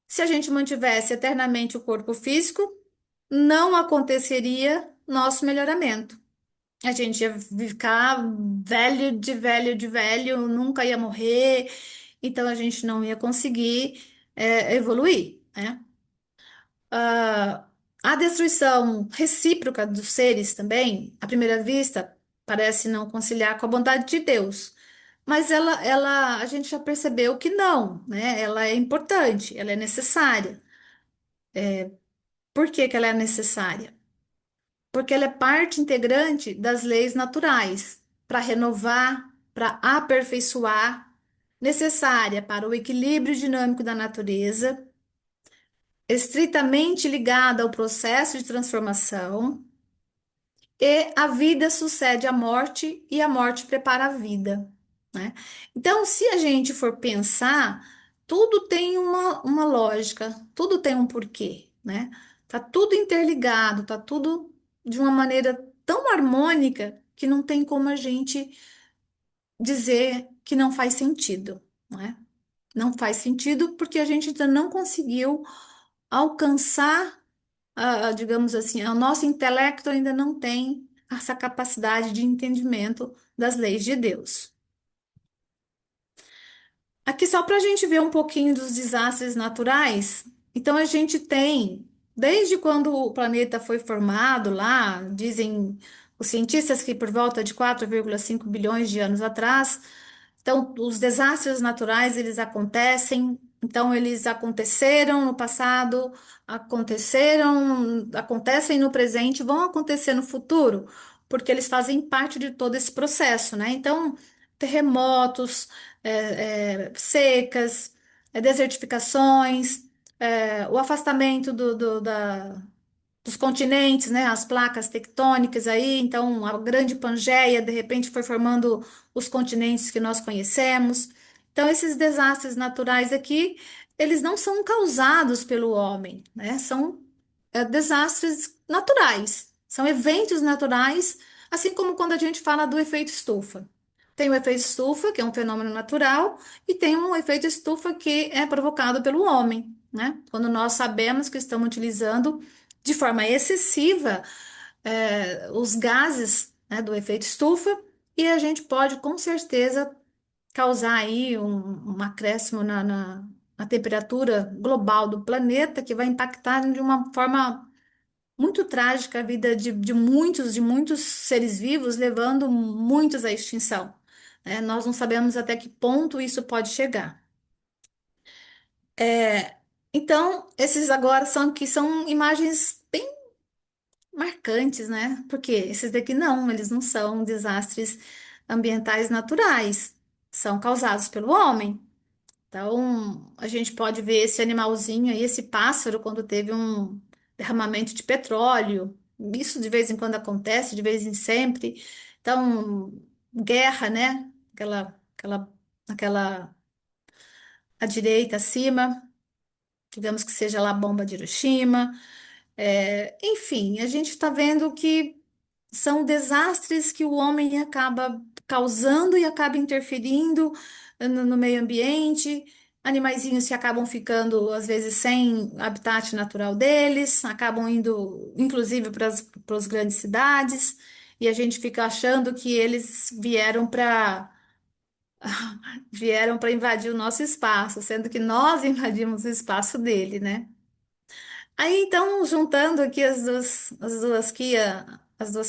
Se a gente mantivesse eternamente o corpo físico, não aconteceria nosso melhoramento. A gente ia ficar velho de velho de velho, nunca ia morrer, então a gente não ia conseguir, evoluir, né? Ah, a destruição recíproca dos seres também, à primeira vista, parece não conciliar com a bondade de Deus. Mas a gente já percebeu que não, né? Ela é importante, ela é necessária. Por que que ela é necessária? Porque ela é parte integrante das leis naturais, para renovar, para aperfeiçoar, necessária para o equilíbrio dinâmico da natureza, estritamente ligada ao processo de transformação, e a vida sucede à morte e a morte prepara a vida, né? Então, se a gente for pensar, tudo tem uma lógica, tudo tem um porquê, né? Tá tudo interligado, tá tudo de uma maneira tão harmônica que não tem como a gente dizer que não faz sentido, né? Não faz sentido porque a gente ainda não conseguiu alcançar, digamos assim, o nosso intelecto ainda não tem essa capacidade de entendimento das leis de Deus. Aqui só para a gente ver um pouquinho dos desastres naturais. Então a gente tem, desde quando o planeta foi formado lá, dizem os cientistas que por volta de 4,5 bilhões de anos atrás, então os desastres naturais eles acontecem, então eles aconteceram no passado, acontecem no presente, vão acontecer no futuro, porque eles fazem parte de todo esse processo, né? Então, terremotos, secas, desertificações, o afastamento dos continentes, né, as placas tectônicas aí, então a grande Pangeia de repente foi formando os continentes que nós conhecemos. Então esses desastres naturais aqui, eles não são causados pelo homem, né? São desastres naturais, são eventos naturais, assim como quando a gente fala do efeito estufa. Tem o efeito estufa, que é um fenômeno natural, e tem um efeito estufa que é provocado pelo homem, né? Quando nós sabemos que estamos utilizando de forma excessiva, os gases, né, do efeito estufa, e a gente pode com certeza causar aí um acréscimo na temperatura global do planeta, que vai impactar de uma forma muito trágica a vida de muitos seres vivos, levando muitos à extinção, né? Nós não sabemos até que ponto isso pode chegar. Então, esses agora são imagens bem marcantes, né? Porque esses daqui não, eles não são desastres ambientais naturais, são causados pelo homem. Então, a gente pode ver esse animalzinho aí, esse pássaro, quando teve um derramamento de petróleo. Isso de vez em quando acontece, de vez em sempre. Então, guerra, né? Aquela à direita, acima, digamos que seja lá a bomba de Hiroshima. Enfim, a gente está vendo que são desastres que o homem acaba causando e acaba interferindo no meio ambiente. animaizinhos que acabam ficando, às vezes, sem habitat natural deles, acabam indo, inclusive, para as grandes cidades, e a gente fica achando que eles vieram para invadir o nosso espaço, sendo que nós invadimos o espaço dele, né? Aí, então, juntando aqui as duas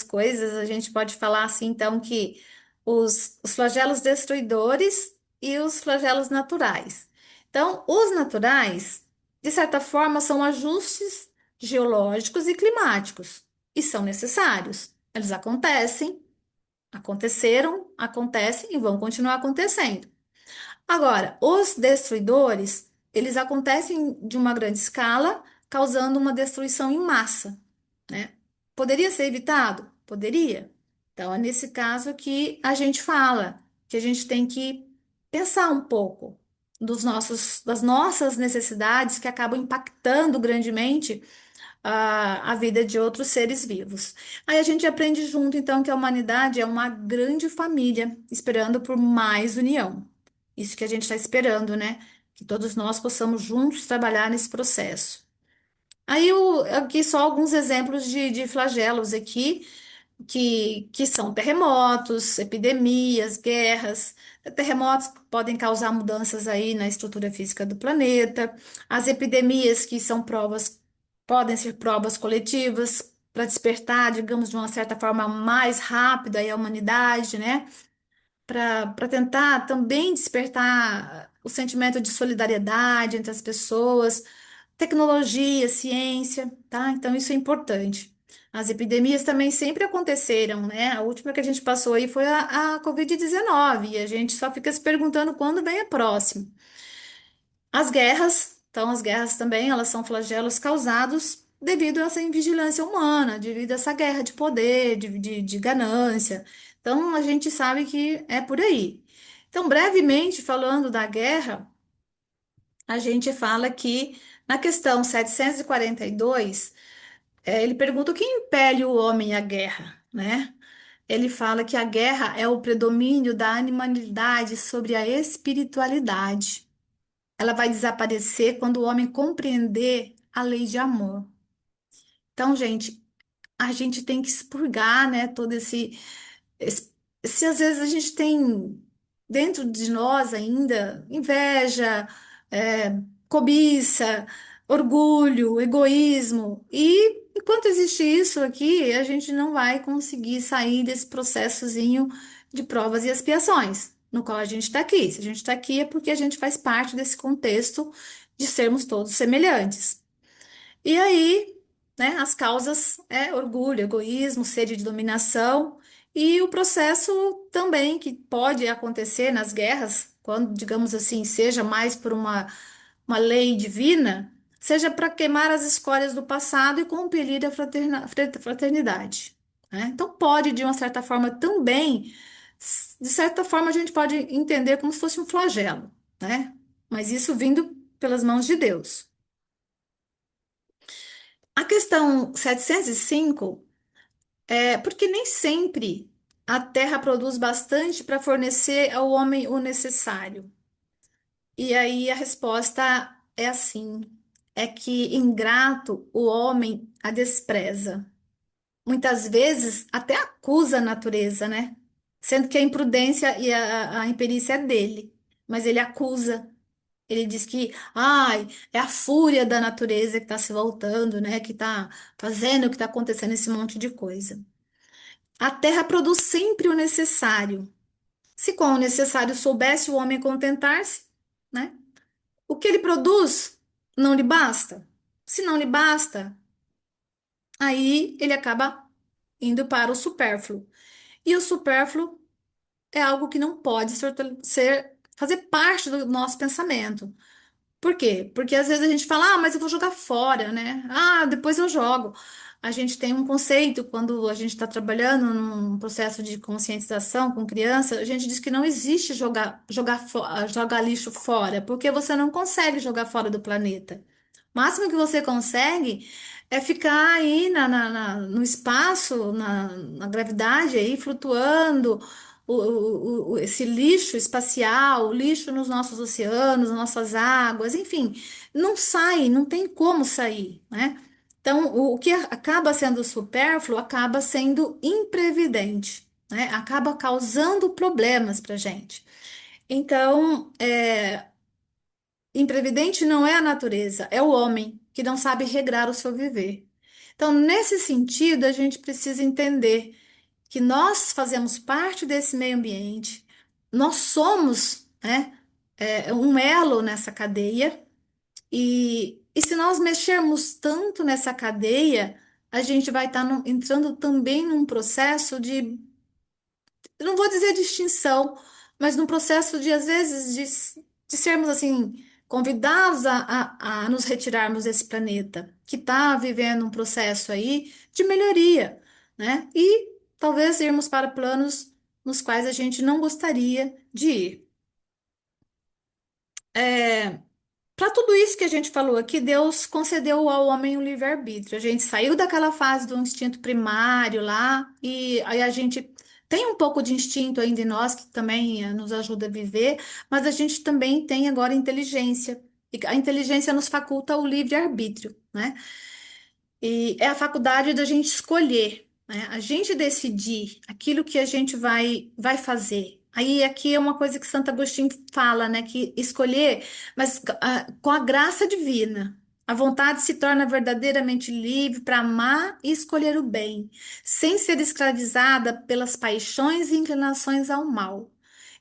coisas, a gente pode falar assim, então, que os flagelos destruidores e os flagelos naturais. Então, os naturais, de certa forma, são ajustes geológicos e climáticos, e são necessários. Eles acontecem, aconteceram, acontecem e vão continuar acontecendo. Agora, os destruidores, eles acontecem de uma grande escala, causando uma destruição em massa, né? Poderia ser evitado? Poderia. Então, é nesse caso que a gente fala que a gente tem que pensar um pouco das nossas necessidades que acabam impactando grandemente a vida de outros seres vivos. Aí a gente aprende junto, então, que a humanidade é uma grande família, esperando por mais união. Isso que a gente está esperando, né? Que todos nós possamos juntos trabalhar nesse processo. Aqui só alguns exemplos de flagelos aqui, que são terremotos, epidemias, guerras. Terremotos podem causar mudanças aí na estrutura física do planeta. As epidemias, que são provas, podem ser provas coletivas para despertar, digamos, de uma certa forma mais rápida aí a humanidade, né? Para tentar também despertar o sentimento de solidariedade entre as pessoas, tecnologia, ciência, tá? Então isso é importante. As epidemias também sempre aconteceram, né? A última que a gente passou aí foi a Covid-19 e a gente só fica se perguntando quando vem a próxima. As guerras, então as guerras também, elas são flagelos causados devido a essa invigilância humana, devido a essa guerra de poder, de ganância. Então a gente sabe que é por aí. Então, brevemente falando da guerra, a gente fala que na questão 742, ele pergunta o que impele o homem à guerra, né? Ele fala que a guerra é o predomínio da animalidade sobre a espiritualidade. Ela vai desaparecer quando o homem compreender a lei de amor. Então, gente, a gente tem que expurgar, né, todo esse, se às vezes a gente tem dentro de nós ainda inveja, cobiça, orgulho, egoísmo, e enquanto existe isso aqui, a gente não vai conseguir sair desse processozinho de provas e expiações, no qual a gente está aqui. Se a gente está aqui é porque a gente faz parte desse contexto de sermos todos semelhantes. E aí, né, as causas é orgulho, egoísmo, sede de dominação e o processo também que pode acontecer nas guerras, quando, digamos assim, seja mais por uma lei divina, seja para queimar as escórias do passado e compelir a fraternidade, né? Então pode, de uma certa forma, também, de certa forma, a gente pode entender como se fosse um flagelo, né? Mas isso vindo pelas mãos de Deus. A questão 705 é porque nem sempre a terra produz bastante para fornecer ao homem o necessário. E aí a resposta é assim: é que ingrato o homem a despreza. Muitas vezes até acusa a natureza, né? Sendo que a imprudência e a imperícia é dele, mas ele acusa. Ele diz que, ai, é a fúria da natureza que está se voltando, né? Que está fazendo o que está acontecendo esse monte de coisa. A terra produz sempre o necessário. Se com o necessário soubesse o homem contentar-se, né? O que ele produz não lhe basta. Se não lhe basta, aí ele acaba indo para o supérfluo. E o supérfluo é algo que não pode fazer parte do nosso pensamento. Por quê? Porque às vezes a gente fala, ah, mas eu vou jogar fora, né? Ah, depois eu jogo. A gente tem um conceito quando a gente está trabalhando num processo de conscientização com criança, a gente diz que não existe jogar lixo fora, porque você não consegue jogar fora do planeta. O máximo que você consegue é ficar aí no espaço, na gravidade aí, flutuando, esse lixo espacial, o lixo nos nossos oceanos, nas nossas águas, enfim, não sai, não tem como sair, né? Então, o que acaba sendo supérfluo acaba sendo imprevidente, né? Acaba causando problemas para gente. Então, imprevidente não é a natureza, é o homem que não sabe regrar o seu viver. Então, nesse sentido, a gente precisa entender que nós fazemos parte desse meio ambiente, nós somos, né, um elo nessa cadeia, e se nós mexermos tanto nessa cadeia, a gente vai estar entrando também num processo de, eu não vou dizer de extinção, mas num processo de, às vezes, de sermos assim, convidados a nos retirarmos desse planeta, que está vivendo um processo aí de melhoria, né? E talvez irmos para planos nos quais a gente não gostaria de ir. Para tudo isso que a gente falou aqui, Deus concedeu ao homem o livre-arbítrio. A gente saiu daquela fase do instinto primário lá, e aí a gente tem um pouco de instinto ainda em nós, que também nos ajuda a viver, mas a gente também tem agora inteligência. E a inteligência nos faculta o livre-arbítrio, né? E é a faculdade da gente escolher, né? A gente decidir aquilo que a gente vai fazer. Aí aqui é uma coisa que Santo Agostinho fala, né? Que escolher, mas com a graça divina. A vontade se torna verdadeiramente livre para amar e escolher o bem, sem ser escravizada pelas paixões e inclinações ao mal.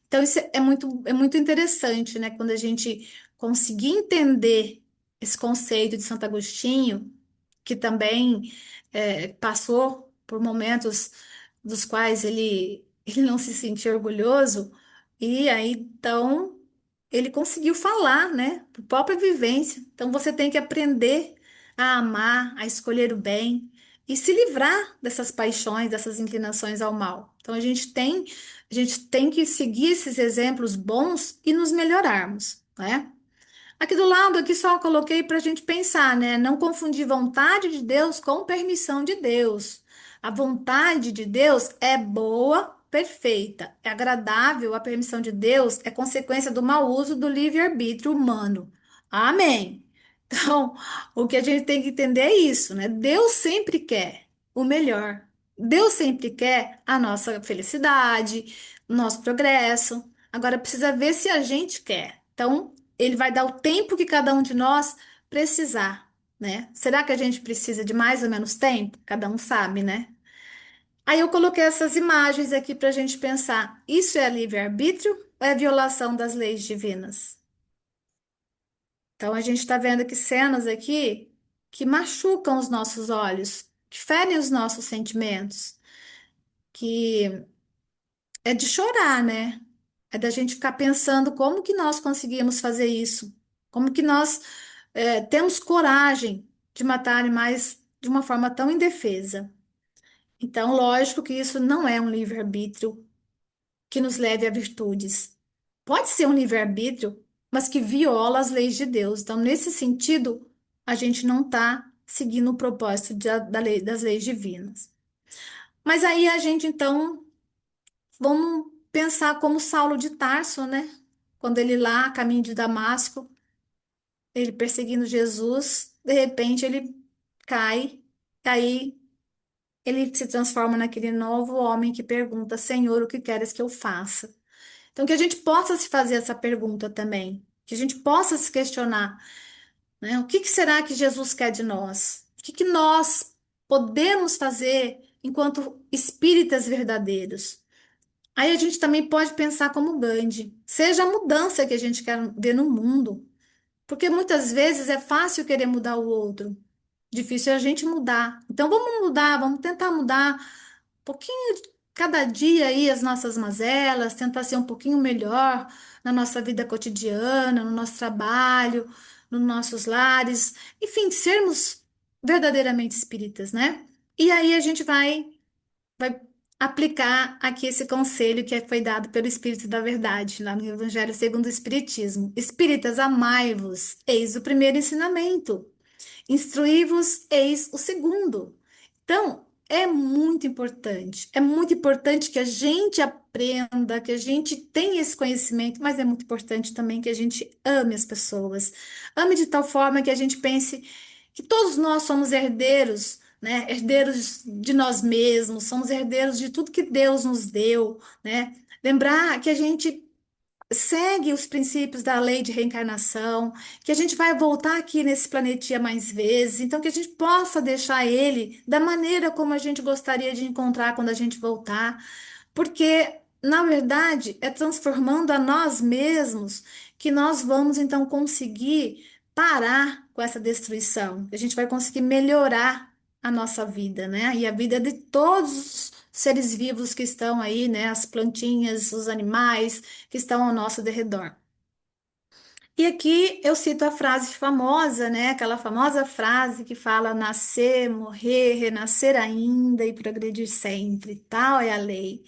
Então, isso é muito interessante, né? Quando a gente conseguir entender esse conceito de Santo Agostinho, que também passou por momentos dos quais ele não se sentia orgulhoso, e aí então ele conseguiu falar, né, por própria vivência. Então você tem que aprender a amar, a escolher o bem e se livrar dessas paixões, dessas inclinações ao mal. Então a gente tem que seguir esses exemplos bons e nos melhorarmos, né? Aqui do lado, aqui só coloquei para a gente pensar, né? Não confundir vontade de Deus com permissão de Deus. A vontade de Deus é boa, perfeita, é agradável. A permissão de Deus é consequência do mau uso do livre-arbítrio humano. Amém. Então, o que a gente tem que entender é isso, né? Deus sempre quer o melhor. Deus sempre quer a nossa felicidade, o nosso progresso. Agora precisa ver se a gente quer. Então, ele vai dar o tempo que cada um de nós precisar, né? Será que a gente precisa de mais ou menos tempo? Cada um sabe, né? Aí eu coloquei essas imagens aqui para a gente pensar: isso é livre-arbítrio ou é violação das leis divinas? Então a gente está vendo aqui cenas aqui que machucam os nossos olhos, que ferem os nossos sentimentos, que é de chorar, né? É da gente ficar pensando como que nós conseguimos fazer isso, como que nós temos coragem de matar animais de uma forma tão indefesa. Então, lógico que isso não é um livre-arbítrio que nos leve a virtudes. Pode ser um livre-arbítrio, mas que viola as leis de Deus. Então, nesse sentido, a gente não está seguindo o propósito das leis divinas. Mas aí a gente, então, vamos pensar como Saulo de Tarso, né? Quando ele lá, a caminho de Damasco, ele perseguindo Jesus, de repente ele cai, e aí ele se transforma naquele novo homem que pergunta: Senhor, o que queres que eu faça? Então, que a gente possa se fazer essa pergunta também, que a gente possa se questionar, né? O que será que Jesus quer de nós? O que nós podemos fazer enquanto espíritas verdadeiros? Aí a gente também pode pensar como Gandhi, seja a mudança que a gente quer ver no mundo. Porque muitas vezes é fácil querer mudar o outro, difícil é a gente mudar. Então vamos mudar, vamos tentar mudar um pouquinho cada dia aí as nossas mazelas, tentar ser um pouquinho melhor na nossa vida cotidiana, no nosso trabalho, nos nossos lares, enfim, sermos verdadeiramente espíritas, né? E aí a gente vai aplicar aqui esse conselho que foi dado pelo Espírito da Verdade, lá no Evangelho segundo o Espiritismo. Espíritas, amai-vos, eis o primeiro ensinamento. Instruí-vos, eis o segundo. Então, é muito importante que a gente aprenda, que a gente tenha esse conhecimento, mas é muito importante também que a gente ame as pessoas. Ame de tal forma que a gente pense que todos nós somos herdeiros, né? Herdeiros de nós mesmos, somos herdeiros de tudo que Deus nos deu, né? Lembrar que a gente segue os princípios da lei de reencarnação, que a gente vai voltar aqui nesse planetinha mais vezes, então que a gente possa deixar ele da maneira como a gente gostaria de encontrar quando a gente voltar, porque na verdade é transformando a nós mesmos que nós vamos então conseguir parar com essa destruição, que a gente vai conseguir melhorar a nossa vida, né? E a vida de todos os seres vivos que estão aí, né? As plantinhas, os animais que estão ao nosso derredor. E aqui eu cito a frase famosa, né? Aquela famosa frase que fala nascer, morrer, renascer ainda e progredir sempre. Tal é a lei.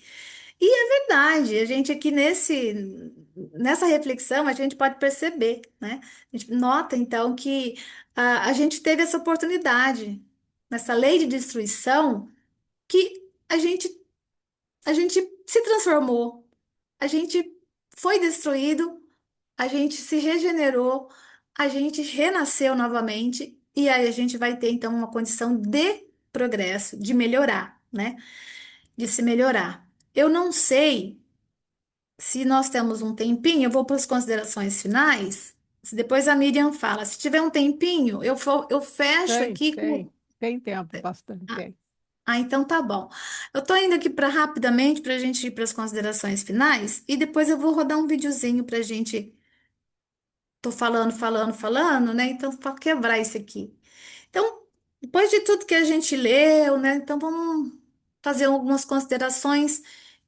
E é verdade, a gente aqui nessa reflexão a gente pode perceber, né? A gente nota então que a gente teve essa oportunidade, nessa lei de destruição, que a gente se transformou, a gente foi destruído, a gente se regenerou, a gente renasceu novamente, e aí a gente vai ter então uma condição de progresso, de melhorar, né? De se melhorar. Eu não sei se nós temos um tempinho, eu vou para as considerações finais. Depois a Miriam fala, se tiver um tempinho, eu fecho Tem, aqui com. tem, tem tempo, bastante Ah, tem. então tá bom. Eu tô indo aqui para rapidamente para a gente ir para as considerações finais e depois eu vou rodar um videozinho para a gente. Tô falando, falando, falando, né? Então, para quebrar isso aqui. Então, depois de tudo que a gente leu, né? Então, vamos fazer algumas considerações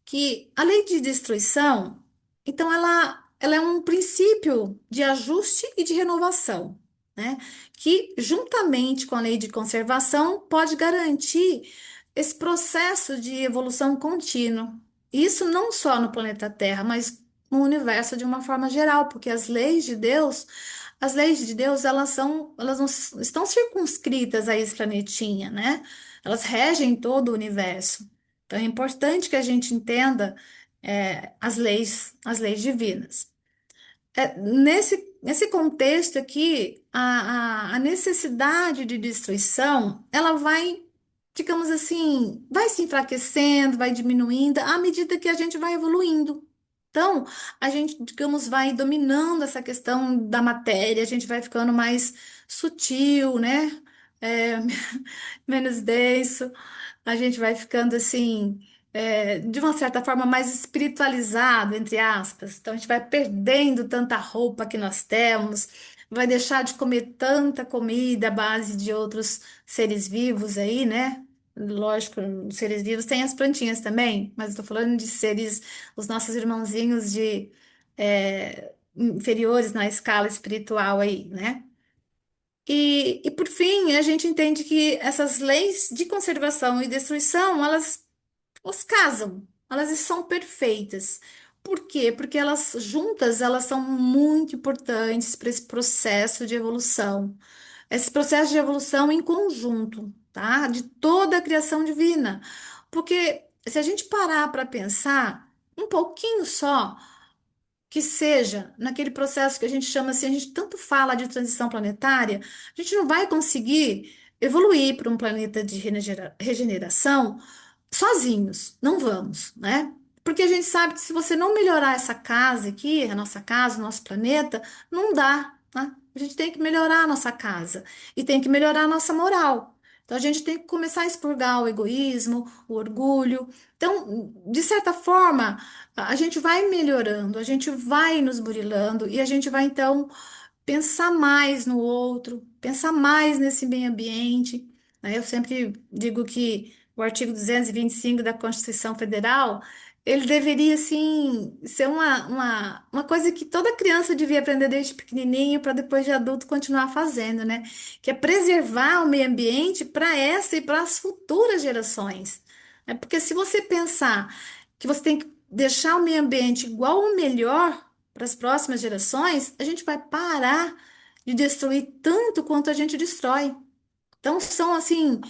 que a lei de destruição, então, ela é um princípio de ajuste e de renovação, né? Que, juntamente com a lei de conservação, pode garantir esse processo de evolução contínua. Isso não só no planeta Terra, mas no universo de uma forma geral, porque as leis de Deus, elas não estão circunscritas a esse planetinha, né? Elas regem todo o universo. Então é importante que a gente entenda as leis divinas. Nesse contexto aqui, a necessidade de destruição, ela vai, digamos assim, vai se enfraquecendo, vai diminuindo à medida que a gente vai evoluindo. Então, a gente, digamos, vai dominando essa questão da matéria, a gente vai ficando mais sutil, né? É, menos denso, a gente vai ficando assim, de uma certa forma, mais espiritualizado, entre aspas. Então, a gente vai perdendo tanta roupa que nós temos, vai deixar de comer tanta comida à base de outros seres vivos aí, né? Lógico, os seres vivos têm as plantinhas também, mas estou falando de seres, os nossos irmãozinhos inferiores na escala espiritual aí, né? E por fim, a gente entende que essas leis de conservação e destruição, elas casam, elas são perfeitas. Por quê? Porque elas juntas, elas são muito importantes para esse processo de evolução. Esse processo de evolução em conjunto, tá? De toda a criação divina. Porque se a gente parar para pensar um pouquinho só, que seja naquele processo que a gente chama assim, a gente tanto fala de transição planetária, a gente não vai conseguir evoluir para um planeta de regeneração sozinhos, não vamos, né? Porque a gente sabe que se você não melhorar essa casa aqui, a nossa casa, o nosso planeta, não dá, né? A gente tem que melhorar a nossa casa e tem que melhorar a nossa moral. Então a gente tem que começar a expurgar o egoísmo, o orgulho. Então, de certa forma, a gente vai melhorando, a gente vai nos burilando e a gente vai então pensar mais no outro, pensar mais nesse meio ambiente, né? Eu sempre digo que o artigo 225 da Constituição Federal, ele deveria, assim, ser uma coisa que toda criança devia aprender desde pequenininho para depois de adulto continuar fazendo, né? Que é preservar o meio ambiente para essa e para as futuras gerações. Né? Porque se você pensar que você tem que deixar o meio ambiente igual ou melhor para as próximas gerações, a gente vai parar de destruir tanto quanto a gente destrói. Então, são assim,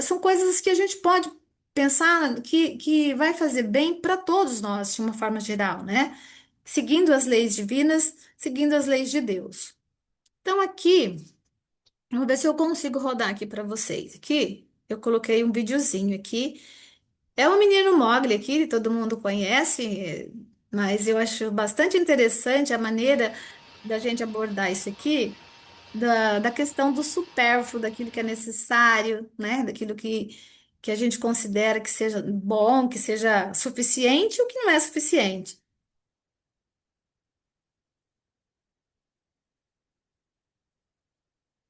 São coisas que a gente pode pensar que vai fazer bem para todos nós, de uma forma geral, né? Seguindo as leis divinas, seguindo as leis de Deus. Então, aqui, vamos ver se eu consigo rodar aqui para vocês. Aqui, eu coloquei um videozinho aqui. É o menino Mogli aqui, todo mundo conhece, mas eu acho bastante interessante a maneira da gente abordar isso aqui, da questão do supérfluo, daquilo que é necessário, né? Daquilo que a gente considera que seja bom, que seja suficiente ou que não é suficiente.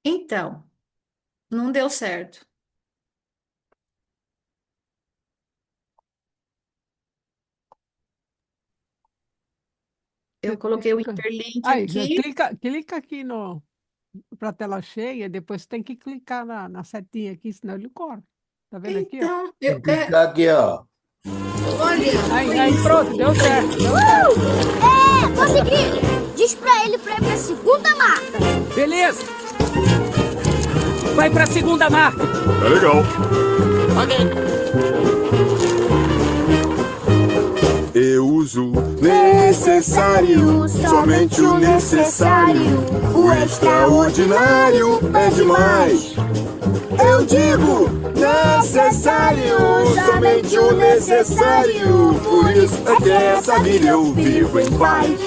Então, não deu certo. Eu Você coloquei o fica. hiperlink Aí, aqui. clica aqui no para tela cheia, depois tem que clicar na setinha aqui, senão ele corta. Tá vendo aqui, ó? Então, Tem que clicar aqui, ó. olha, Aí, pronto, deu certo, deu certo. Consegui! Diz pra ele pra ir pra segunda marca. Beleza. Vai pra segunda marca. É legal. Eu uso necessário, somente o necessário. O extraordinário é demais. Eu digo necessário, somente o necessário. Por isso é que essa vida eu vivo em paz.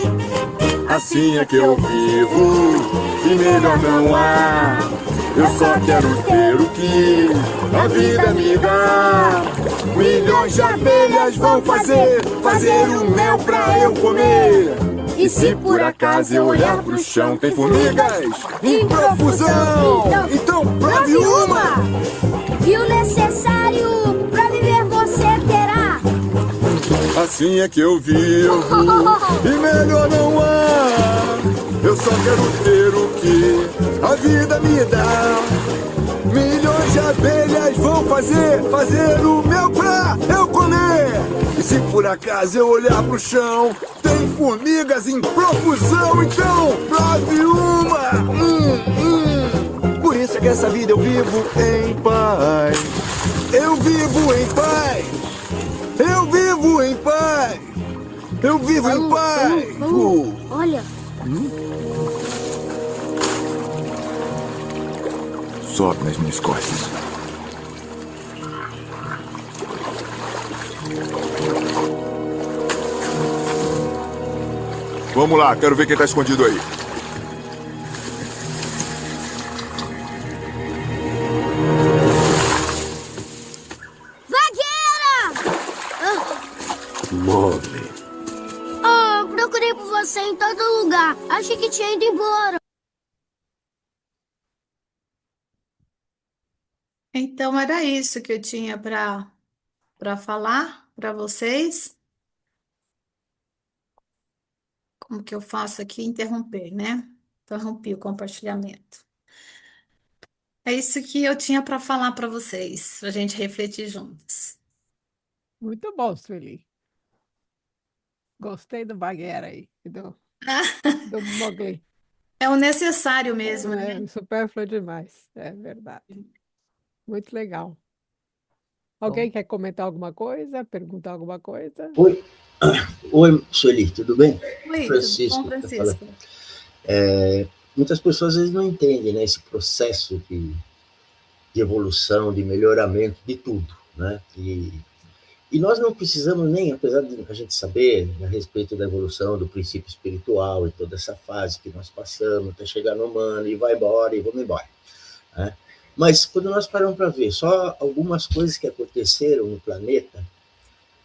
Assim é que eu vivo, e melhor não há. Eu só quero ter o que a vida me dá. Milhões de abelhas vão fazer o mel pra eu comer. E se por acaso eu olhar pro chão, tem formigas em profusão. Então prove uma! E o necessário pra viver você terá. Assim é que eu vivo, e melhor não há. Eu só quero ter o que a vida me dá. Milhões de abelhas vão fazer o mel pra eu comer. E se por acaso eu olhar pro chão, tem formigas em profusão. Então prove uma. Por isso é que essa vida eu vivo em paz. Eu vivo em paz. Eu vivo em paz. Eu vivo em paz. Olha, Sobe nas minhas costas. Vamos lá, quero ver quem tá escondido aí. vagueira! Mogli. Procurei por você em todo lugar. Achei que tinha ido embora. então era isso que eu tinha para falar para vocês. Como que eu faço aqui? Interromper, né? Interrompi o compartilhamento. É isso que eu tinha para falar para vocês, para a gente refletir juntos. Muito bom, Sueli. Gostei do Baguera aí, do Mowgli. É o necessário mesmo, né? É supérfluo demais, é verdade. Muito legal. Bom. Alguém quer comentar alguma coisa? Perguntar alguma coisa? Oi, oi, Sueli, tudo bem? Oi, tudo bom, Francisco tá falando. Francisco? Muitas pessoas às vezes não entendem, né, esse processo de evolução, de melhoramento, de tudo, né? E nós não precisamos nem, apesar de a gente saber a respeito da evolução do princípio espiritual e toda essa fase que nós passamos até chegar no humano e vai embora e vamos embora, né? Mas quando nós paramos para ver só algumas coisas que aconteceram no planeta,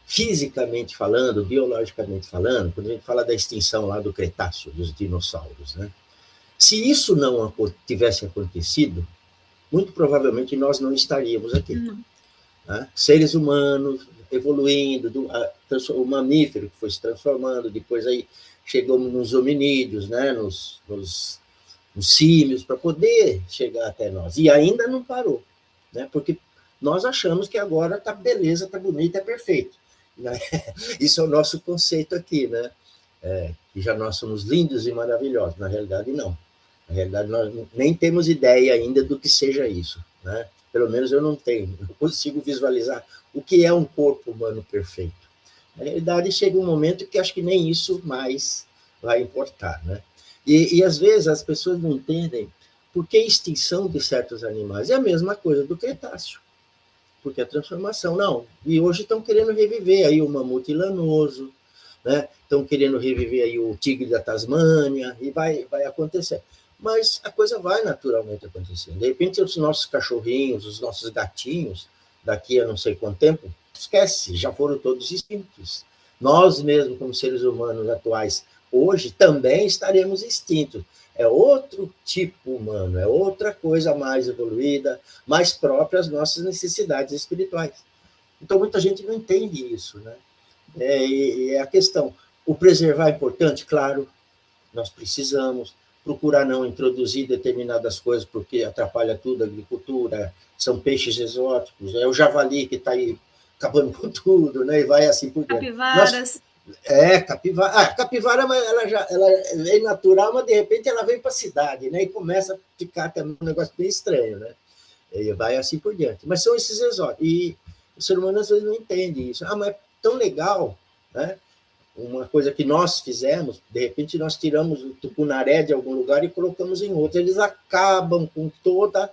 fisicamente falando, biologicamente falando, quando a gente fala da extinção lá do Cretáceo, dos dinossauros, né? Se isso não tivesse acontecido, muito provavelmente nós não estaríamos aqui. Né? Seres humanos evoluindo, o mamífero que foi se transformando, depois aí chegamos nos hominídeos, né? nos símios, para poder chegar até nós. E ainda não parou, né? Porque nós achamos que agora está beleza, está bonito, é perfeito. Né? Isso é o nosso conceito aqui, né? Que já nós somos lindos e maravilhosos. Na realidade, não. Na realidade, nós nem temos ideia ainda do que seja isso. né? Pelo menos eu não tenho, não consigo visualizar o que é um corpo humano perfeito. Na realidade, chega um momento que acho que nem isso mais vai importar, né? E às vezes as pessoas não entendem por que a extinção de certos animais é a mesma coisa do Cretáceo, porque a transformação, não. E hoje estão querendo reviver aí o mamute lanoso, né? Estão querendo reviver aí o tigre da Tasmânia, e vai acontecer. Mas a coisa vai naturalmente acontecendo. De repente, os nossos cachorrinhos, os nossos gatinhos, daqui a não sei quanto tempo, esquece, já foram todos extintos. Nós mesmos, como seres humanos atuais, hoje também estaremos extintos. É outro tipo humano, é outra coisa mais evoluída, mais própria às nossas necessidades espirituais. Então, muita gente não entende isso, né? É a questão. O preservar é importante? Claro, nós precisamos procurar não introduzir determinadas coisas, porque atrapalha tudo, a agricultura, são peixes exóticos, é o javali que está aí acabando com tudo, né? E vai assim por diante. Capivaras. Capivara. A capivara ela é natural, mas de repente ela vem para a cidade, né? E começa a ficar também um negócio bem estranho, né? E vai assim por diante. Mas são esses exóticos. E o ser humano às vezes não entende isso. Mas é tão legal, né? Uma coisa que nós fizemos, de repente nós tiramos o tucunaré de algum lugar e colocamos em outro. Eles acabam com todas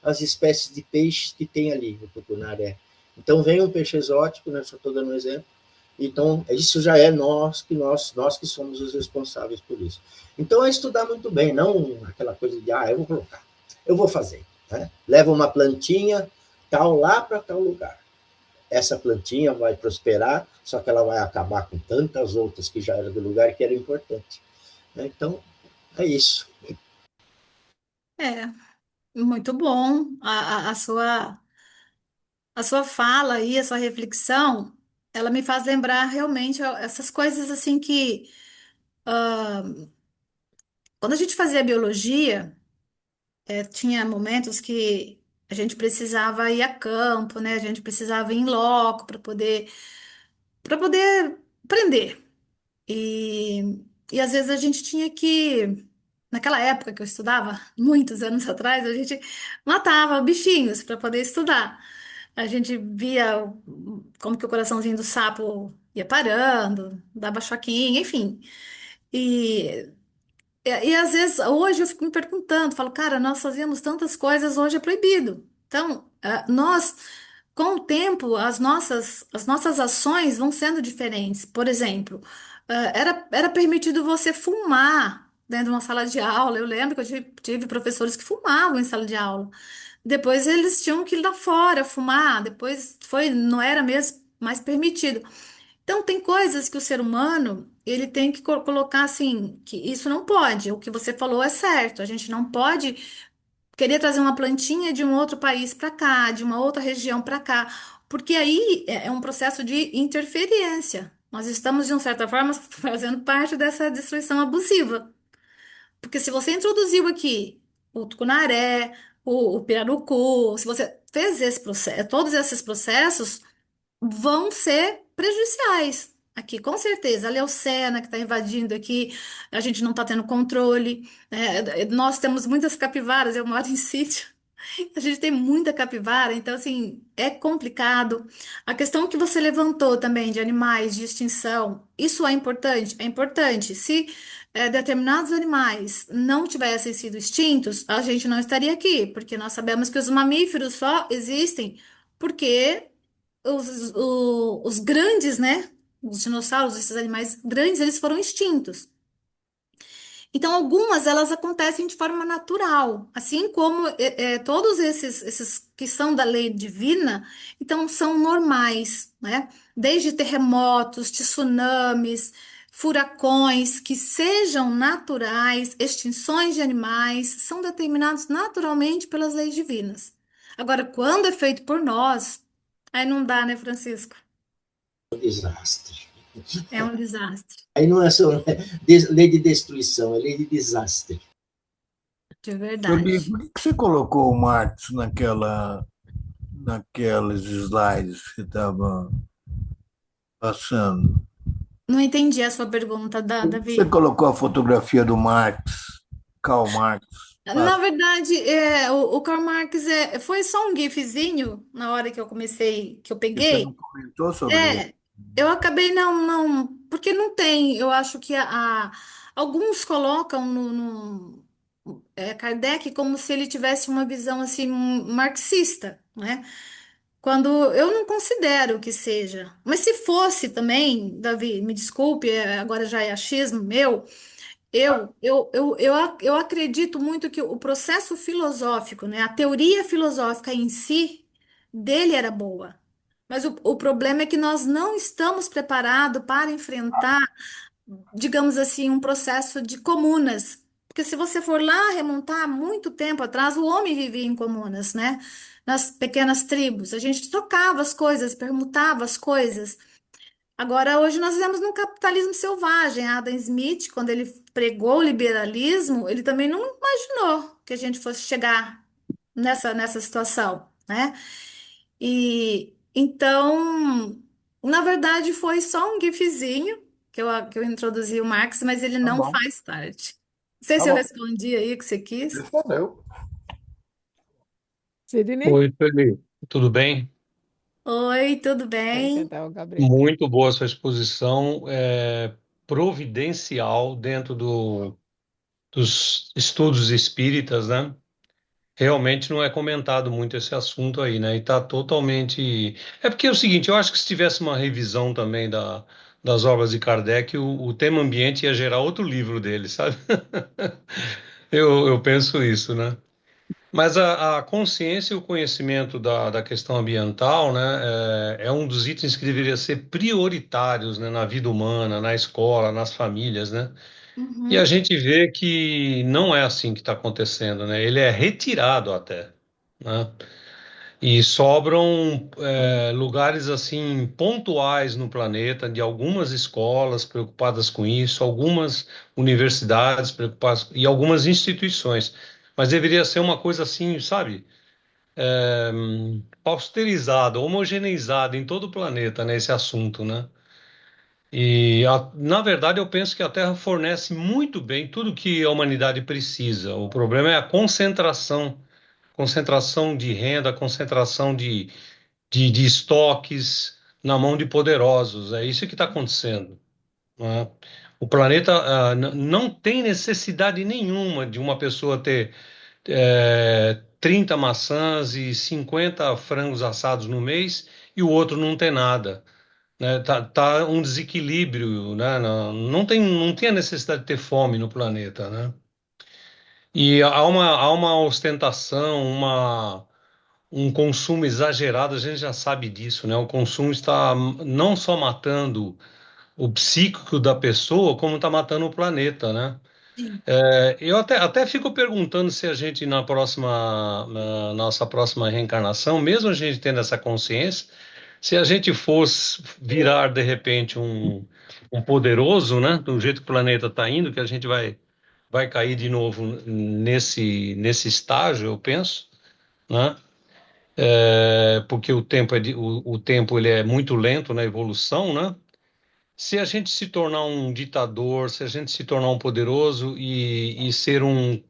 as espécies de peixes que tem ali no tucunaré. Então vem um peixe exótico, né? Só estou dando um exemplo. Então, isso já é nós que somos os responsáveis por isso. Então, é estudar muito bem, não aquela coisa de, eu vou colocar, eu vou fazer. Né? Leva uma plantinha tal lá para tal lugar. Essa plantinha vai prosperar, só que ela vai acabar com tantas outras que já eram do lugar e que era importante. Então, é isso. É, muito bom a sua fala aí, a sua reflexão, ela me faz lembrar realmente essas coisas assim que quando a gente fazia biologia, tinha momentos que a gente precisava ir a campo, né? A gente precisava ir em loco para poder aprender. E às vezes a gente tinha que, naquela época que eu estudava, muitos anos atrás, a gente matava bichinhos para poder estudar. A gente via como que o coraçãozinho do sapo ia parando, dava choquinho, enfim. E, e às vezes, hoje eu fico me perguntando, falo, cara, nós fazíamos tantas coisas, hoje é proibido. Então, nós, com o tempo, as nossas ações vão sendo diferentes. Por exemplo, era permitido você fumar dentro de uma sala de aula. Eu lembro que eu tive professores que fumavam em sala de aula. Depois eles tinham que ir lá fora fumar, depois não era mesmo mais permitido. Então, tem coisas que o ser humano, ele tem que colocar assim, que isso não pode. O que você falou é certo. A gente não pode querer trazer uma plantinha de um outro país para cá, de uma outra região para cá, porque aí é um processo de interferência. Nós estamos, de uma certa forma, fazendo parte dessa destruição abusiva. Porque se você introduziu aqui o tucunaré, o pirarucu, se você fez esse processo, todos esses processos vão ser prejudiciais aqui, com certeza. A leucena que está invadindo aqui, a gente não está tendo controle. Nós temos muitas capivaras, eu moro em sítio, a gente tem muita capivara, então, assim, é complicado. A questão que você levantou também de animais de extinção, isso é importante? É importante. Se determinados animais não tivessem sido extintos, a gente não estaria aqui, porque nós sabemos que os mamíferos só existem porque os grandes, né? Os dinossauros, esses animais grandes, eles foram extintos. Então, algumas elas acontecem de forma natural, assim como todos esses que são da lei divina, então são normais, né? Desde terremotos, tsunamis, furacões, que sejam naturais, extinções de animais, são determinados naturalmente pelas leis divinas. Agora, quando é feito por nós, aí não dá, né, Francisco? Um desastre. É um desastre, Aí não é só lei de destruição, é lei de desastre. de Fabi, verdade. por que você colocou o Marx naqueles slides que estava passando? Não entendi a sua pergunta, Por que você Davi. colocou a fotografia do Marx, Karl Marx? Na verdade, o Karl Marx foi só um gifzinho na hora que eu comecei, que eu E você peguei. não comentou sobre ele? É, eu acabei não, porque não tem, eu acho que alguns colocam Kardec como se ele tivesse uma visão assim marxista, né? Quando eu não considero que seja. Mas se fosse também, Davi, me desculpe, agora já é achismo meu, eu acredito muito que o processo filosófico, né, a teoria filosófica em si, dele era boa. Mas o problema é que nós não estamos preparados para enfrentar, digamos assim, um processo de comunas. Porque se você for lá remontar muito tempo atrás, o homem vivia em comunas, né? Nas pequenas tribos. A gente trocava as coisas, permutava as coisas. Agora, hoje nós vivemos num capitalismo selvagem. Adam Smith, quando ele pregou o liberalismo, ele também não imaginou que a gente fosse chegar nessa situação, né? E então, na verdade, foi só um gifzinho que eu introduzi o Marx, mas ele Tá não bom, faz parte. Não sei tá se eu bom. respondi aí o que você quis. Respondeu. Sidney? Oi, Felipe. Tudo bem? Oi, tudo Quer bem? cantar o Gabriel? Muito boa a sua exposição, providencial dentro dos estudos espíritas, né? Realmente não é comentado muito esse assunto aí, né? E está totalmente. É porque é o seguinte, eu acho que se tivesse uma revisão também das obras de Kardec, o tema ambiente ia gerar outro livro dele, sabe? Eu penso isso, né? Mas a consciência e o conhecimento da questão ambiental, né, é um dos itens que deveria ser prioritários, né, na vida humana, na escola, nas famílias, né? E a Uhum. gente vê que não é assim que está acontecendo, né? Ele é retirado até, né? E sobram lugares assim pontuais no planeta de algumas escolas preocupadas com isso, algumas universidades preocupadas e algumas instituições. Mas deveria ser uma coisa assim, sabe? Austerizado, homogeneizado em todo o planeta, né, esse assunto, né? Na verdade, eu penso que a Terra fornece muito bem tudo que a humanidade precisa. O problema é a concentração de renda, concentração de estoques na mão de poderosos. É isso que está acontecendo, né? O planeta não tem necessidade nenhuma de uma pessoa ter 30 maçãs e 50 frangos assados no mês e o outro não tem nada, né? Tá um desequilíbrio, né? Não tem a necessidade de ter fome no planeta, né? E há uma ostentação, um consumo exagerado, a gente já sabe disso, né? O consumo está não só matando o psíquico da pessoa, como está matando o planeta, né? Sim. Eu até fico perguntando se a gente, na nossa próxima reencarnação, mesmo a gente tendo essa consciência, se a gente fosse virar de repente um poderoso, né, do jeito que o planeta está indo, que a gente vai cair de novo nesse estágio, eu penso, né? Porque o tempo ele é muito lento na evolução, né? Se a gente se tornar um ditador, se a gente se tornar um poderoso e ser um